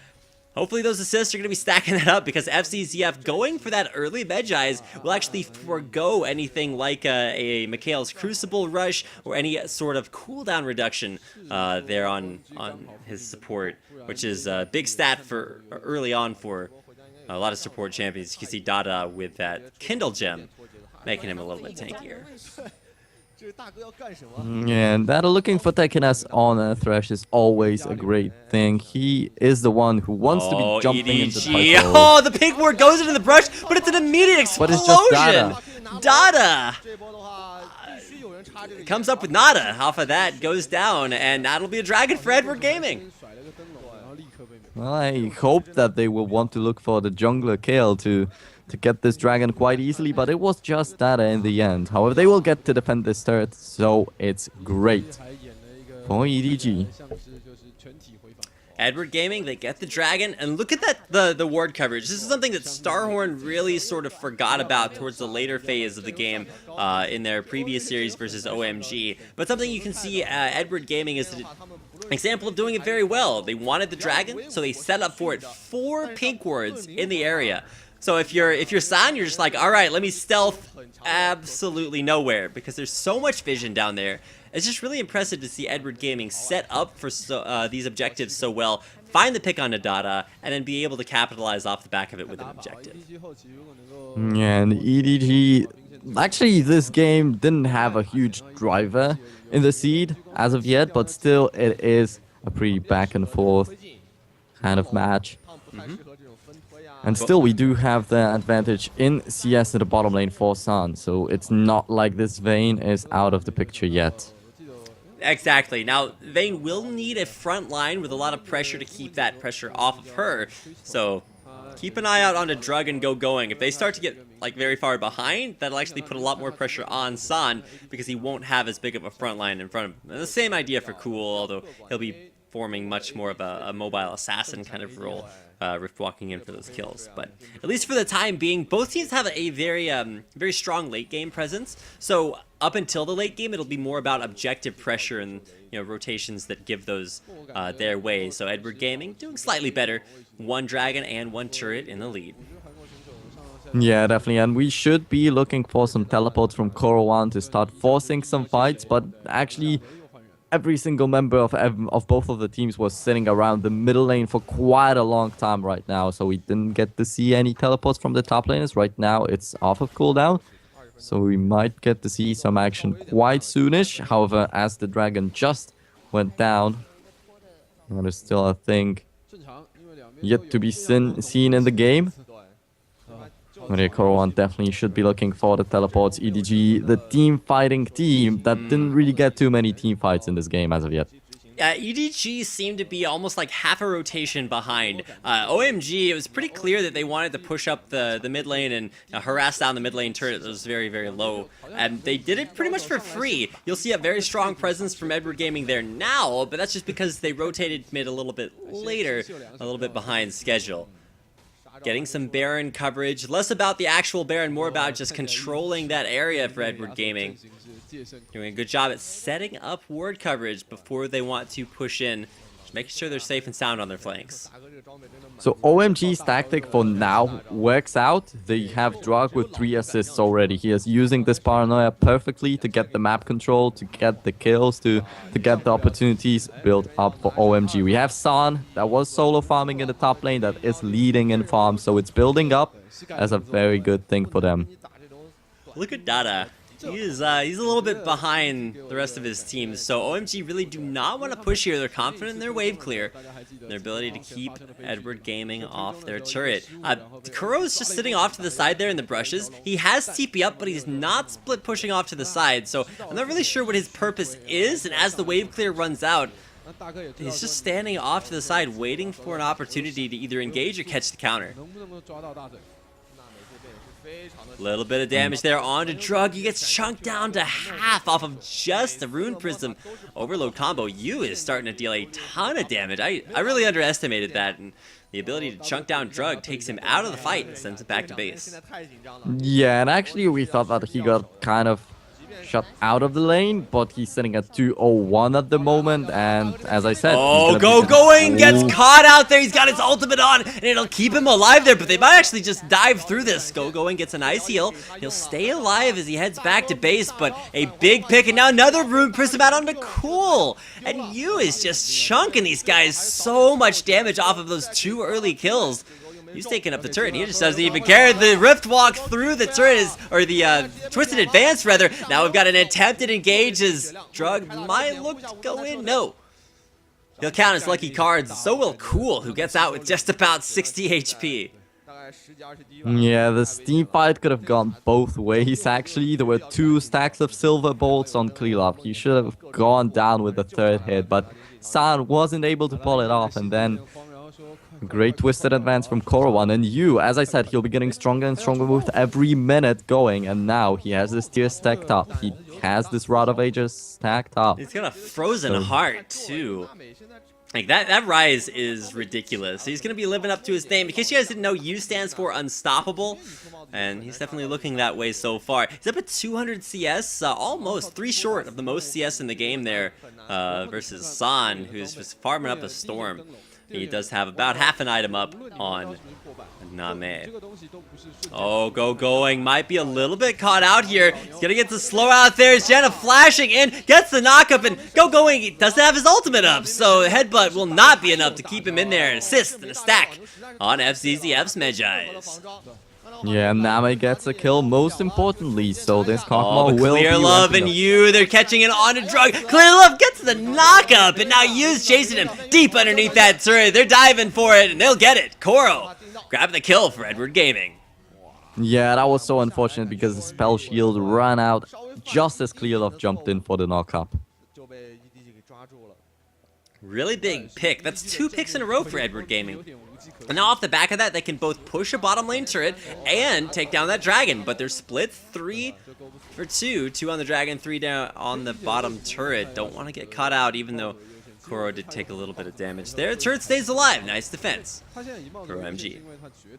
hopefully those assists are going to be stacking that up, because FCZF going for that early Vegi's will actually forego anything like a Mikhail's Crucible Rush or any sort of cooldown reduction there on his support, which is a big stat for early on for a lot of support champions. You can see Dada with that Kindle Gem, making him a little bit tankier. And that looking for Tekken on Thresh is always a great thing. He is the one who wants to be jumping into the fight. Oh, the pink ward goes into the brush, but it's an immediate explosion. But it's just Dada comes up with nada. Off of that, goes down, and that'll be a dragon for Edward Gaming. Well, I hope that they will want to look for the jungler kill to get this dragon quite easily, but it was just Dada in the end. However, they will get to defend this turret, so it's great for EDG. Edward Gaming, they get the dragon, and look at that, the ward coverage. This is something that Starhorn really sort of forgot about towards the later phase of the game in their previous series versus OMG. But something you can see Edward Gaming is an example of doing it very well. They wanted the dragon, so they set up for it 4 pink wards in the area. So if you're San, you're just like, all right, let me stealth absolutely nowhere, because there's so much vision down there. It's just really impressive to see Edward Gaming set up for these objectives so well, find the pick on Dada, and then be able to capitalize off the back of it with an objective. Yeah, and EDG, actually this game didn't have a huge driver in the seed as of yet, but still it is a pretty back and forth kind of match. And still, we do have the advantage in CS in the bottom lane for San, so it's not like this Vayne is out of the picture yet. Exactly. Now, Vayne will need a front line with a lot of pressure to keep that pressure off of her, so keep an eye out on the Drug and going. If they start to get like very far behind, that'll actually put a lot more pressure on San, because he won't have as big of a front line in front of him. And the same idea for Cool, although he'll be forming much more of a mobile assassin kind of role, Rift walking in for those kills. But at least for the time being, both teams have a very strong late game presence. So up until the late game, it'll be more about objective pressure and rotations that give those their way. So Edward Gaming doing slightly better, 1 dragon and 1 turret in the lead. Yeah, definitely, and we should be looking for some teleports from Korowan to start forcing some fights, but actually every single member of both of the teams was sitting around the middle lane for quite a long time right now, so we didn't get to see any teleports from the top laners. Right now it's off of cooldown, so we might get to see some action quite soonish. However, as the dragon just went down, there's still a thing yet to be seen in the game. Korowan definitely should be looking for the teleports. EDG, the team fighting team that didn't really get too many team fights in this game as of yet. EDG seemed to be almost like half a rotation behind. OMG, it was pretty clear that they wanted to push up the mid lane and harass down the mid lane turret that was very, very low. And they did it pretty much for free. You'll see a very strong presence from Edward Gaming there now, but that's just because they rotated mid a little bit later, a little bit behind schedule. Getting some Baron coverage, less about the actual Baron, more about just controlling that area for Edward Gaming. Doing a good job at setting up ward coverage before they want to push in, just making sure they're safe and sound on their flanks. So OMG's tactic for now works out. They have Drog with 3 assists already. He is using this paranoia perfectly to get the map control, to get the kills, to get the opportunities built up for OMG. We have San that was solo farming in the top lane that is leading in farm, so it's building up as a very good thing for them. Look at Dada. He's a little bit behind the rest of his team, so OMG really do not want to push here. They're confident in their wave clear, their ability to keep Edward Gaming off their turret. Kuro's just sitting off to the side there in the brushes. He has TP up, but he's not split pushing off to the side, so I'm not really sure what his purpose is, and as the wave clear runs out, he's just standing off to the side, waiting for an opportunity to either engage or catch the counter. Little bit of damage there onto Drug. He gets chunked down to half off of just a Rune Prism overload combo. Yu is starting to deal a ton of damage. I really underestimated that, and the ability to chunk down Drug takes him out of the fight and sends it back to base. Yeah, and actually we thought that he got kind of shot out of the lane, but he's sitting at 201 at the moment, and as I said, going gets caught out there. He's got his ultimate on, and it'll keep him alive there, but they might actually just dive through this. Going gets a nice heal. He'll stay alive as he heads back to base, but a big pick, and now another Rune Prism out onto Cool, and Yu is just chunking these guys so much damage off of those 2 early kills. He's taking up the turret. He just doesn't even care. The Rift Walk through the turret or the Twisted Advance, rather. Now we've got an attempted engage as Drug might look to go in. No. He'll count his lucky cards. So will Cool, who gets out with just about 60 HP. Yeah, this team fight could have gone both ways, actually. There were 2 stacks of silver bolts on Krylov. He should have gone down with the 3rd hit, but San wasn't able to pull it off, and then great twisted advance from Korowan, and Yu, as I said, he'll be getting stronger and stronger with every minute going, and now he has this tier stacked up. He has this Rod of Ages stacked up. He's got a Frozen Heart, too. Like, that rise is ridiculous. He's going to be living up to his name. In case you guys didn't know, U stands for Unstoppable, and he's definitely looking that way so far. He's up at 200 CS, almost 3 short of the most CS in the game there, versus San, who's just farming up a Storm. He does have about half an item up on Name. Oh, going. Might be a little bit caught out here. He's gonna get the slow out there. Jenna flashing in, gets the knockup, and going. He doesn't have his ultimate up, so Headbutt will not be enough to keep him in there. An assist and a stack on FZZF's Medjais. Yeah, Name gets a kill, most importantly, so this Kog'Maw will Clear Love and Yu, they're catching it on a Drug. Clear Love gets the knockup, and now Yu's chasing him deep underneath that turret. They're diving for it, and they'll get it. Koro grabbing the kill for Edward Gaming. Yeah, that was so unfortunate because the spell shield ran out just as Clear Love jumped in for the knockup. Really big pick. That's 2 picks in a row for Edward Gaming. And now off the back of that, they can both push a bottom lane turret and take down that dragon. But they're split 3 for 2. 2 on the dragon, 3 down on the bottom turret. Don't want to get caught out, even though Koro did take a little bit of damage there. Turret stays alive. Nice defense for OMG.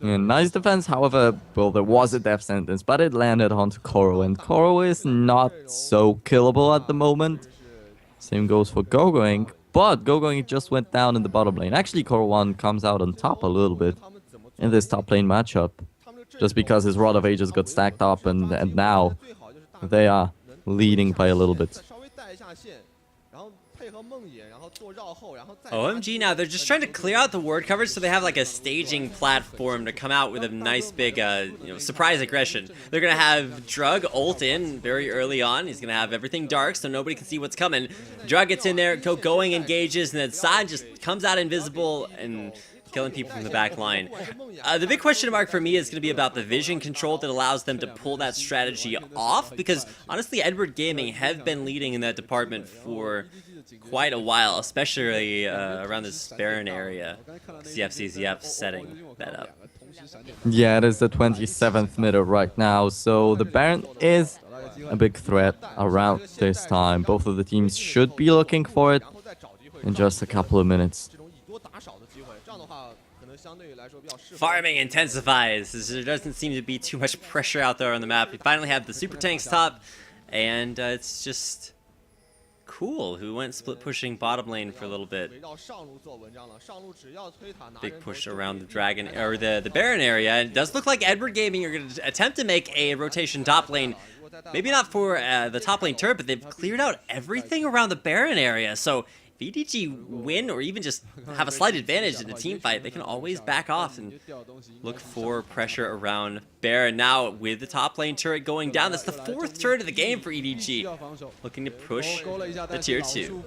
Yeah, nice defense, however, well, there was a death sentence, but it landed onto Koro, and Koro is not so killable at the moment. Same goes for Gogoing. But Gogoing just went down in the bottom lane. Actually, Koro1 comes out on top a little bit in this top lane matchup. Just because his Rod of Ages got stacked up and now they are leading by a little bit. OMG now, they're just trying to clear out the ward coverage so they have like a staging platform to come out with a nice big surprise aggression. They're going to have Drug ult in very early on. He's going to have everything dark so nobody can see what's coming. Drug gets in there, going engages, and then San just comes out invisible and killing people from the back line. The big question mark for me is going to be about the vision control that allows them to pull that strategy off, because honestly Edward Gaming have been leading in that department for quite a while, especially around this Baron area. CFCZF setting that up. Yeah, it is the 27th minute right now, so the Baron is a big threat around this time. Both of the teams should be looking for it in just a couple of minutes. Farming intensifies. There doesn't seem to be too much pressure out there on the map. We finally have the super tanks top, and it's just Cool, who went split pushing bottom lane for a little bit. Big push around the dragon or the Baron area. And it does look like Edward Gaming are going to attempt to make a rotation top lane. Maybe not for the top lane turret, but they've cleared out everything around the Baron area. So EDG win or even just have a slight advantage in the team fight, they can always back off and look for pressure around Baron. Now with the top lane turret going down, that's the 4th turret of the game for EDG, looking to push the tier 2.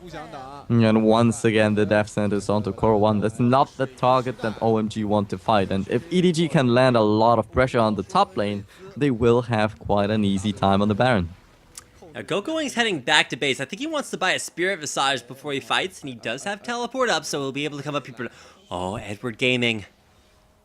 And once again the death sentence onto Core 1. That's not the target that OMG want to fight, and if EDG can land a lot of pressure on the top lane, they will have quite an easy time on the Baron. Now, GoGoing's heading back to base. I think he wants to buy a Spirit Visage before he fights, and he does have teleport up, so he'll be able to come up here. Oh, Edward Gaming.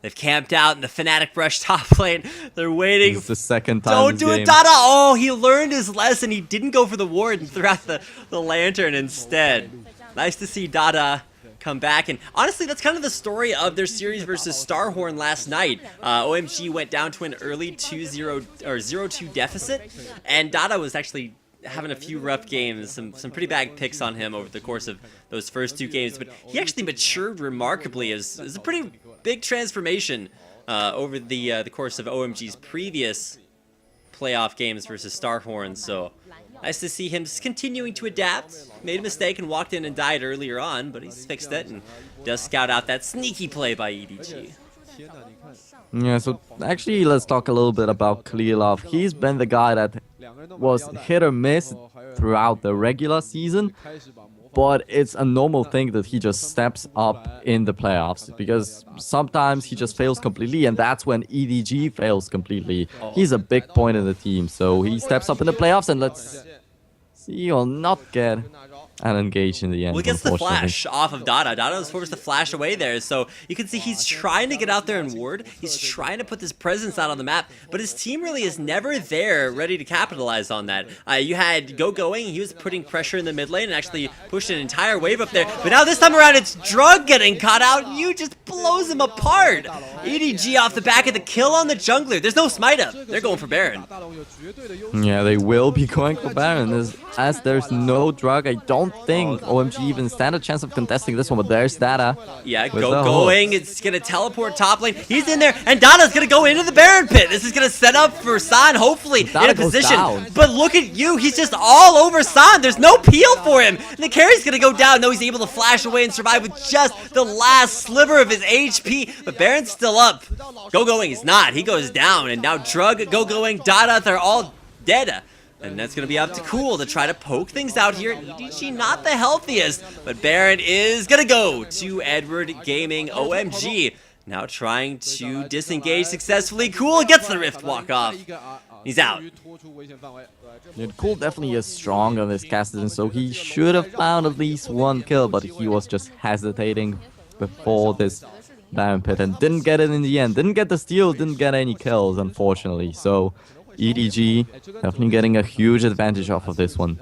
They've camped out in the Fnatic Brush top lane. They're waiting. This is the second time. Don't do it, Dada! Oh, he learned his lesson. He didn't go for the ward and threw out the lantern instead. Nice to see Dada come back, and honestly that's kind of the story of their series versus Starhorn last night. OMG went down to an early 2-0 or 0-2 deficit, and Dada was actually having a few rough games, some pretty bad picks on him over the course of those first 2 games, but he actually matured remarkably. As a pretty big transformation over the course of OMG's previous playoff games versus Starhorn. So nice to see him continuing to adapt. Made a mistake and walked in and died earlier on, but he's fixed it and does scout out that sneaky play by EDG. Yeah, so actually let's talk a little bit about Khalilov. He's been the guy that was hit or miss throughout the regular season, but it's a normal thing that he just steps up in the playoffs, because sometimes he just fails completely, and that's when EDG fails completely. He's a big point in the team, so he steps up in the playoffs, and let's see, he'll not get and engage in the end. Well, he gets the flash off of Dada. Dada was forced to flash away there, so you can see he's trying to get out there and ward. He's trying to put this presence out on the map, but his team really is never there ready to capitalize on that. You had GoGoing, he was putting pressure in the mid lane and actually pushed an entire wave up there, but now this time around it's Drug getting caught out, and you just blows him apart. EDG off the back of the kill on the jungler. There's no smite up. They're going for Baron. Yeah, they will be going for Baron. As there's no Drug, I don't think OMG even stand a chance of contesting this one, but there's Dada. Yeah, GoGoing, it's gonna teleport top lane. He's in there, and Dada's gonna go into the Baron pit. This is gonna set up for San, hopefully, in a position. But look at you, he's just all over San. There's no peel for him. And the carry's gonna go down. No, he's able to flash away and survive with just the last sliver of his HP. But Baron's still up. GoGoing is not. He goes down, and now Drug, GoGoing, Dada, they're all dead. And that's going to be up to Cool to try to poke things out here. EDG not the healthiest, but Baron is going to go to Edward Gaming. OMG now trying to disengage successfully. Cool gets the Rift walk off. He's out. Yeah, Cool definitely is strong on this Cassidy, so he should have found at least 1 kill, but he was just hesitating before this Baron pit and didn't get it in the end. Didn't get the steal, didn't get any kills, unfortunately. So EDG definitely getting a huge advantage off of this one.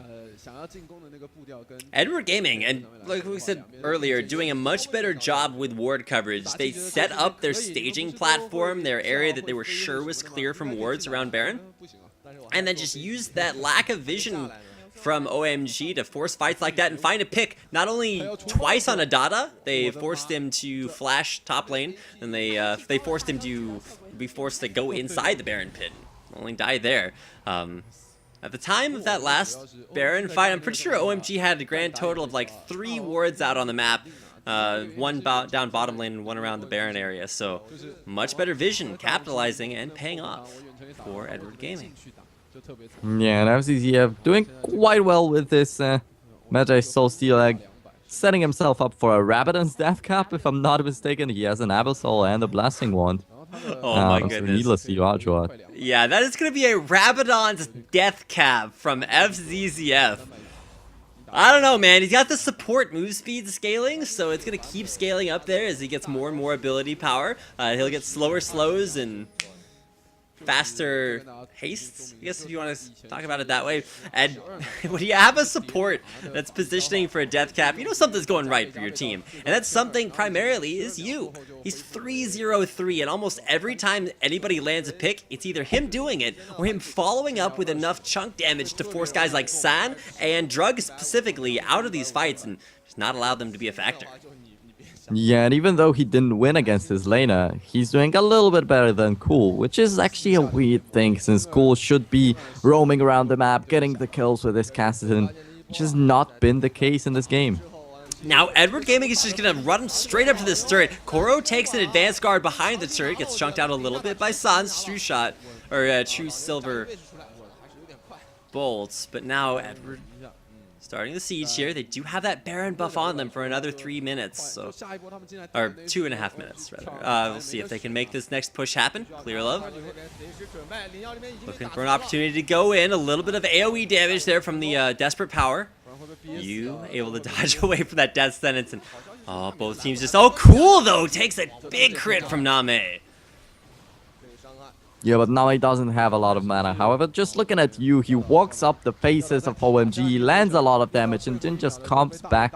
Edward Gaming, and like we said earlier, doing a much better job with ward coverage. They set up their staging platform, their area that they were sure was clear from wards around Baron, and then just used that lack of vision from OMG to force fights like that and find a pick not only twice on a Dada. They forced him to flash top lane, and they forced him to be forced to go inside the Baron pit. Only died there. At the time of that last Baron fight, I'm pretty sure OMG had a grand total of like 3 wards out on the map. 1 down bottom lane and 1 around the Baron area. So much better vision, capitalizing and paying off for Edward Gaming. Yeah, and FCZF doing quite well with this Magi Soul Steel Egg, setting himself up for a Rabadon's Death Cap, if I'm not mistaken. He has an Abyssal and a Blasting Wand. Oh my goodness. So needlessly, Rajwat. Yeah, that is going to be a Rabadon's Death Cap from FZZF. I don't know, man. He's got the support move speed scaling, so it's going to keep scaling up there as he gets more and more ability power. He'll get slower slows and faster hastes, I guess, if you want to talk about it that way. And when you have a support that's positioning for a death cap, you know something's going right for your team. And that something primarily is you. He's 3-0-3, and almost every time anybody lands a pick, it's either him doing it or him following up with enough chunk damage to force guys like San and Drug specifically out of these fights and just not allow them to be a factor. Yeah, and even though he didn't win against his laner, he's doing a little bit better than Cool, which is actually a weird thing, since Cool should be roaming around the map, getting the kills with his Cassidy, which has not been the case in this game. Now, Edward Gaming is just going to run straight up to this turret. Koro takes an advanced guard behind the turret, gets chunked out a little bit by San's True Shot, or True Silver Bolts. But now, Edward starting the siege here. They do have that Baron buff on them for another 3 minutes, so, or 2.5 minutes, rather. We'll see if they can make this next push happen. Clear Love looking for an opportunity to go in. A little bit of AoE damage there from the Desperate Power. You able to dodge away from that death sentence, and oh, both teams just, oh, cool though, takes a big crit from Name. Yeah, but now he doesn't have a lot of mana. However, just looking at you, he walks up the faces of OMG, lands a lot of damage, and then just comes back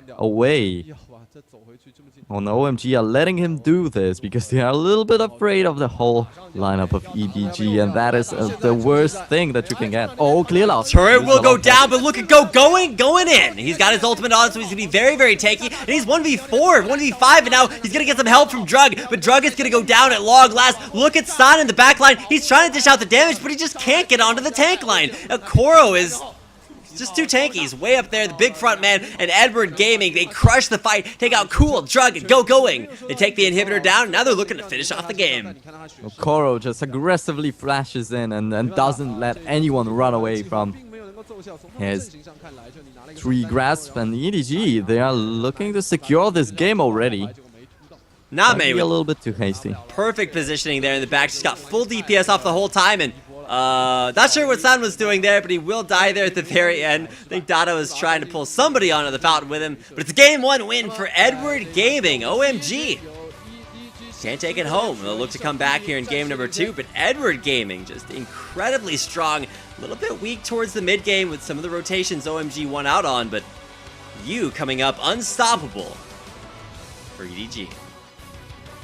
away. Oh no, OMG are letting him do this because they are a little bit afraid of the whole lineup of EDG, and that is the worst thing that you can get. Oh, clear out. Turret will go down, but look at going in. He's got his ultimate on, so he's going to be very, very tanky. And he's 1v4, 1v5, and now he's going to get some help from Drug, but Drug is going to go down at long last. Look at San in the back line. He's trying to dish out the damage, but he just can't get onto the tank line. Koro is just too tanky. He's way up there, the big front man, and Edward Gaming, they crush the fight, take out Cool, Drug, and going. They take the inhibitor down, and now they're looking to finish off the game. Well, Koro just aggressively flashes in and doesn't let anyone run away from his 3 grasp, and EDG, they are looking to secure this game already. Name a little bit too hasty. Perfect positioning there in the back. Just got full DPS off the whole time, and not sure what San was doing there, but he will die there at the very end. I think Dada was trying to pull somebody onto the fountain with him, but it's a game 1 win for Edward Gaming. OMG can't take it home. They'll look to come back here in game number 2, but Edward Gaming just incredibly strong. A little bit weak towards the mid game with some of the rotations OMG won out on, but you coming up unstoppable for EDG.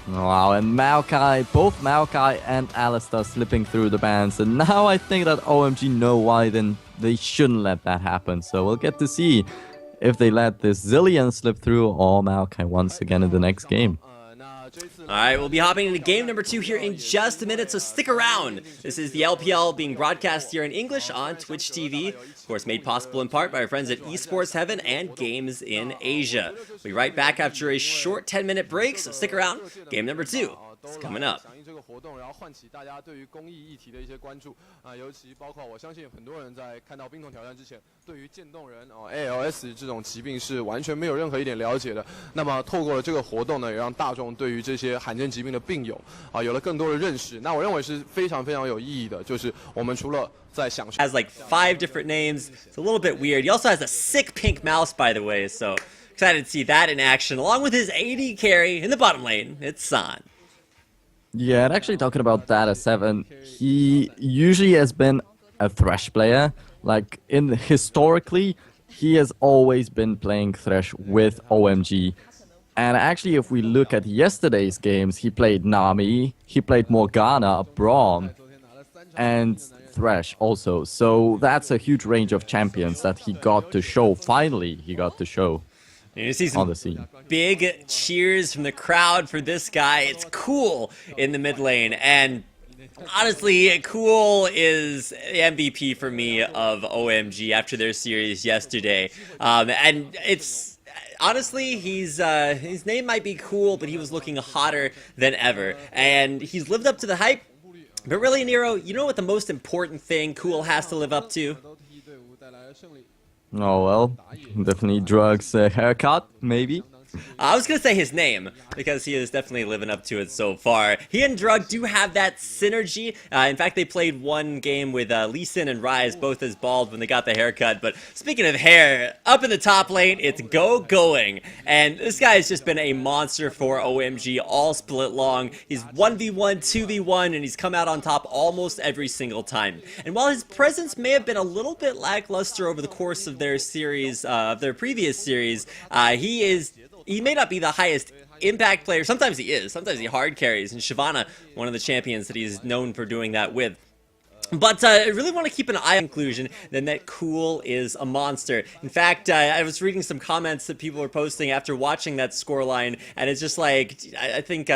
Wow, and Maokai, both Maokai and Alistar slipping through the bans, and now I think that OMG know why then they shouldn't let that happen. So we'll get to see if they let this Zillion slip through or Maokai once again in the next game. Alright, we'll be hopping into game number 2 here in just a minute, so stick around. This is the LPL being broadcast here in English on Twitch TV. Of course, made possible in part by our friends at Esports Heaven and Games in Asia. We'll be right back after a short 10-minute break, so stick around. Game number 2 is coming up. 活动，然后唤起大家对于公益议题的一些关注啊，尤其包括我相信很多人在看到冰桶挑战之前，对于渐冻人ALS 这种疾病是完全没有任何一点了解的。那么透过了这个活动呢，也让大众对于这些罕见疾病的病友啊有了更多的认识。那我认为是非常非常有意义的，就是我们除了在享受 has like 5 different names. It's a little bit weird. He also has a sick pink mouse, by the way, so excited to see that in action, along with his AD carry in the bottom lane. It's San. Yeah, and actually talking about Data 7, he usually has been a Thresh player. Like, historically, he has always been playing Thresh with OMG. And actually, if we look at yesterday's games, he played Nami, he played Morgana, Braum, and Thresh also. So that's a huge range of champions that he got to show. Finally, he got to show. You see some big cheers from the crowd for this guy. It's Cool in the mid lane, and honestly, Cool is MVP for me of OMG after their series yesterday. And it's honestly, his name might be Cool, but he was looking hotter than ever, and he's lived up to the hype. But really, Nero, you know what the most important thing Cool has to live up to? Oh, well, definitely Drug's haircut, maybe. I was going to say his name, because he is definitely living up to it so far. He and Drug do have that synergy. In fact, they played one game with Lee Sin and Rise, both as bald when they got the haircut. But speaking of hair, up in the top lane, it's going. And this guy has just been a monster for OMG all split long. He's 1v1, 2v1, and he's come out on top almost every single time. And while his presence may have been a little bit lackluster over the course of their series, their previous series, he may not be the highest impact player. Sometimes he is. Sometimes he hard carries. And Shyvana, one of the champions that he's known for doing that with. But I really want to keep an eye on conclusion then that Cool is a monster. In fact, I was reading some comments that people were posting after watching that scoreline, and it's just like, I think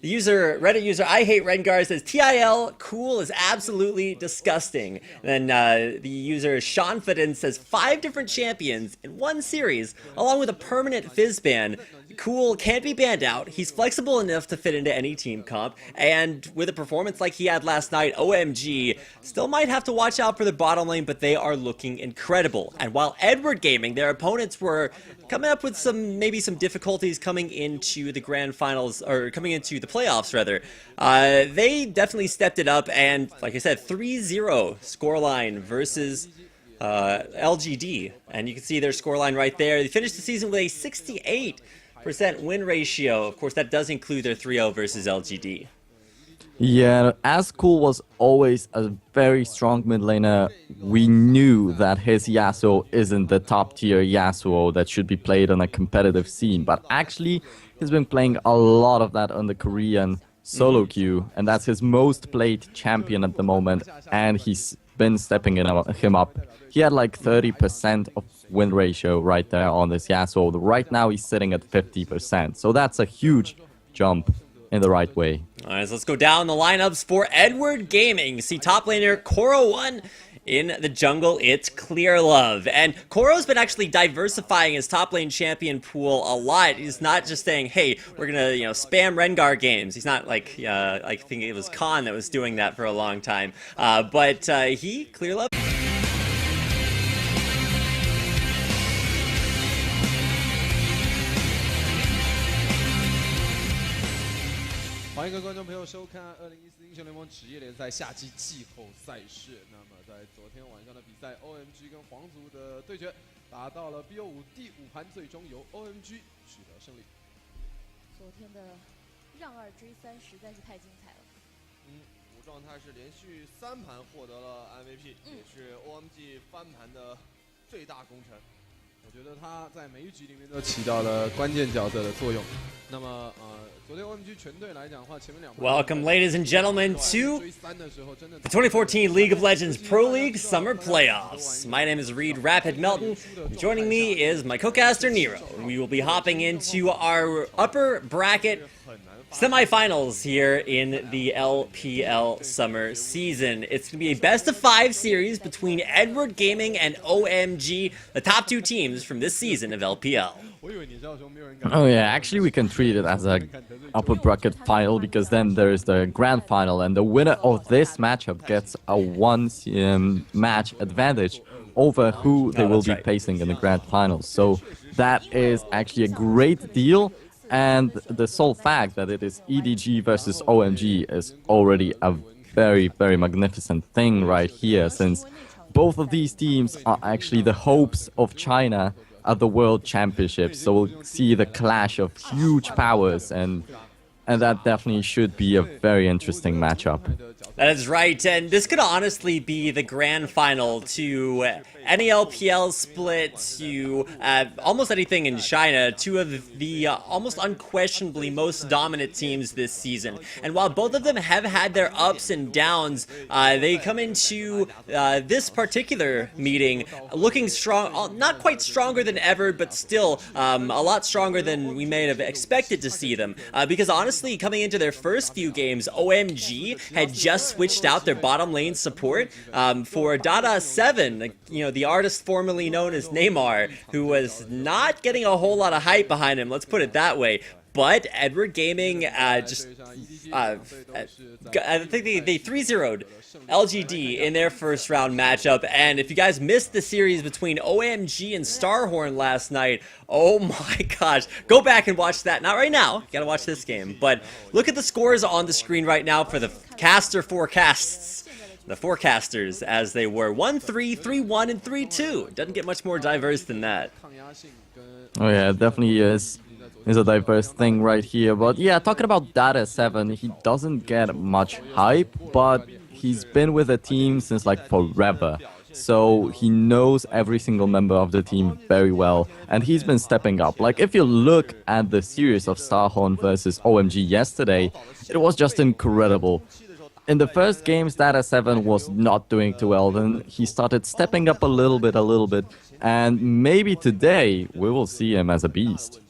The Reddit user I hate Rengar says TIL cool is absolutely disgusting. And then the user Sean Fidden says 5 different champions in one series, along with a permanent fizz ban. Cool can't be banned out. He's flexible enough to fit into any team comp, and with a performance like he had last night, OMG still might have to watch out for the bottom lane, but they are looking incredible. And while Edward Gaming, their opponents were coming up with maybe some difficulties coming into the grand finals, or coming into the playoffs rather, they definitely stepped it up, and like I said, 3-0 scoreline versus LGD, and you can see their scoreline right there. They finished the season with a 68% win ratio. Of course, that does include their 3-0 versus LGD. Yeah, as Cool was always a very strong mid laner, we knew that his Yasuo isn't the top tier Yasuo that should be played on a competitive scene, but actually he's been playing a lot of that on the Korean solo queue, and that's his most played champion at the moment, and he's been stepping him up. He had like 30% of win ratio right there on this Yasuo. Right now he's sitting at 50%, so that's a huge jump in the right way. All right, so let's go down the lineups for Edward Gaming. See top laner Koro1. In the jungle, it's Clear Love. And Koro's been actually diversifying his top lane champion pool a lot. He's not just saying, hey, we're gonna, spam Rengar games. He's not like, I think it was Khan that was doing that for a long time. But Clear Love. 欢迎各位观众朋友收看2014英雄联盟职业联赛夏季季后赛事。那么在昨天晚上的比赛 ，OMG 跟皇族的对决打到了 BO5第5盘，最终由 OMG 取得胜利。昨天的让2追3实在是太精彩了。五状态是连续3盘获得了 MVP，也是 OMG 翻盘的最大功臣。我觉得他在每一局里面都起到了关键角色的作用。那么昨天 OMG 全队来讲的话，前面2盘 Welcome, ladies and gentlemen, to the 2014 League of Legends Pro League Summer Playoffs. My name is Reed Rapid Melton. Joining me is my co-caster Nero. We will be hopping into our upper bracket semifinals here in the LPL Summer season. It's going to be a best-of-5 series between Edward Gaming and OMG, the top 2 teams from this season of LPL. Oh yeah, actually we can treat it as a upper bracket final, because then there's the grand final, and the winner of this matchup gets a match advantage over who they will be facing in the grand finals. So that is actually a great deal. And the sole fact that it is EDG versus OMG is already a very, very magnificent thing right here, since both of these teams are actually the hopes of China at the World Championships. So we'll see the clash of huge powers, and that definitely should be a very interesting matchup. That is right, and this could honestly be the grand final to any LPL split, to almost anything in China, 2 of the almost unquestionably most dominant teams this season. And while both of them have had their ups and downs, they come into this particular meeting looking strong, not quite stronger than ever, but still a lot stronger than we may have expected to see them. Because honestly, coming into their first few games, OMG had just switched out their bottom lane support for Dada7, the artist formerly known as Neymar, who was not getting a whole lot of hype behind him, let's put it that way. But Edward Gaming I think they 3-0'd LGD in their first round matchup. And if you guys missed the series between OMG and Starhorn last night, oh my gosh, go back and watch that. Not right now, you gotta watch this game, but look at the scores on the screen right now for the caster forecasts. The forecasters, as they were 1-3, 3-1, and 3-2. Doesn't get much more diverse than that. Oh yeah, it definitely is a diverse thing right here. But yeah, talking about Dada7, he doesn't get much hype, but he's been with the team since like forever. So he knows every single member of the team very well, and he's been stepping up. Like, if you look at the series of Starhorn versus OMG yesterday, it was just incredible. In the first games, Dada7 was not doing too well, then he started stepping up a little bit, and maybe today we will see him as a beast.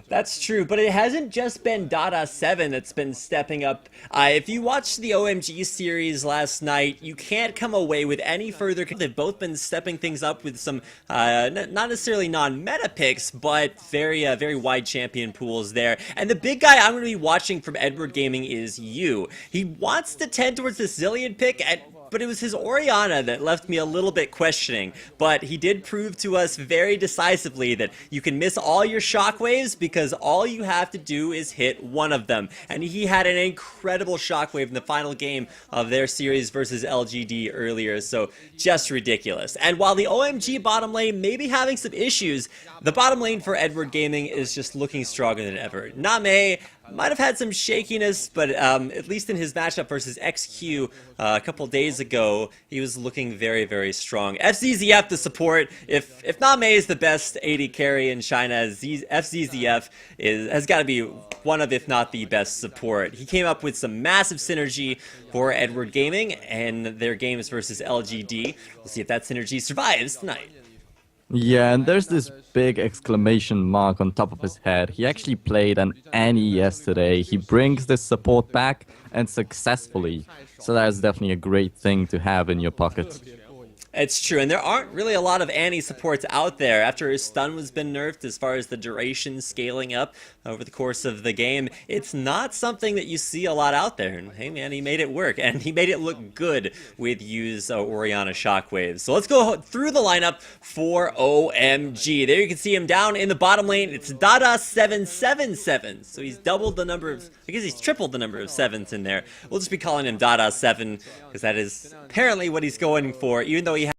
That's true, but it hasn't just been Dada 7 that's been stepping up. If you watched the OMG series last night, you can't come away with any further. They've both been stepping things up with some, not necessarily non-meta picks, but very wide champion pools there. And the big guy I'm going to be watching from Edward Gaming is you. He wants to tend towards the Zillion pick, but it was his Orianna that left me a little bit questioning. But he did prove to us very decisively that you can miss all your shockwaves because all you have to do is hit one of them. And he had an incredible shockwave in the final game of their series versus LGD earlier, so just ridiculous. And while the OMG bottom lane may be having some issues, the bottom lane for Edward Gaming is just looking stronger than ever. Name might have had some shakiness, but at least in his matchup versus XQ a couple days ago, he was looking very strong. FZZF, the support, if Name is the best AD carry in China, FZZF has got to be one of, if not the best support. He came up with some massive synergy for Edward Gaming and their games versus LGD. We'll see if that synergy survives tonight. Yeah, and there's this big exclamation mark on top of his head. He actually played an Annie yesterday. He brings this support back, and successfully. So that's definitely a great thing to have in your pocket. It's true, and there aren't really a lot of Annie supports out there. After his stun has been nerfed as far as the duration scaling up over the course of the game, it's not something that you see a lot out there. And hey man, he made it work, and he made it look good with Yu's Orianna Shockwaves. So let's go through the lineup for OMG. There you can see him down in the bottom lane. It's Dada 777. So he's doubled the number of, I guess he's tripled the number of 7s in there. We'll just be calling him Dada 7 because that is apparently what he's going for, even though he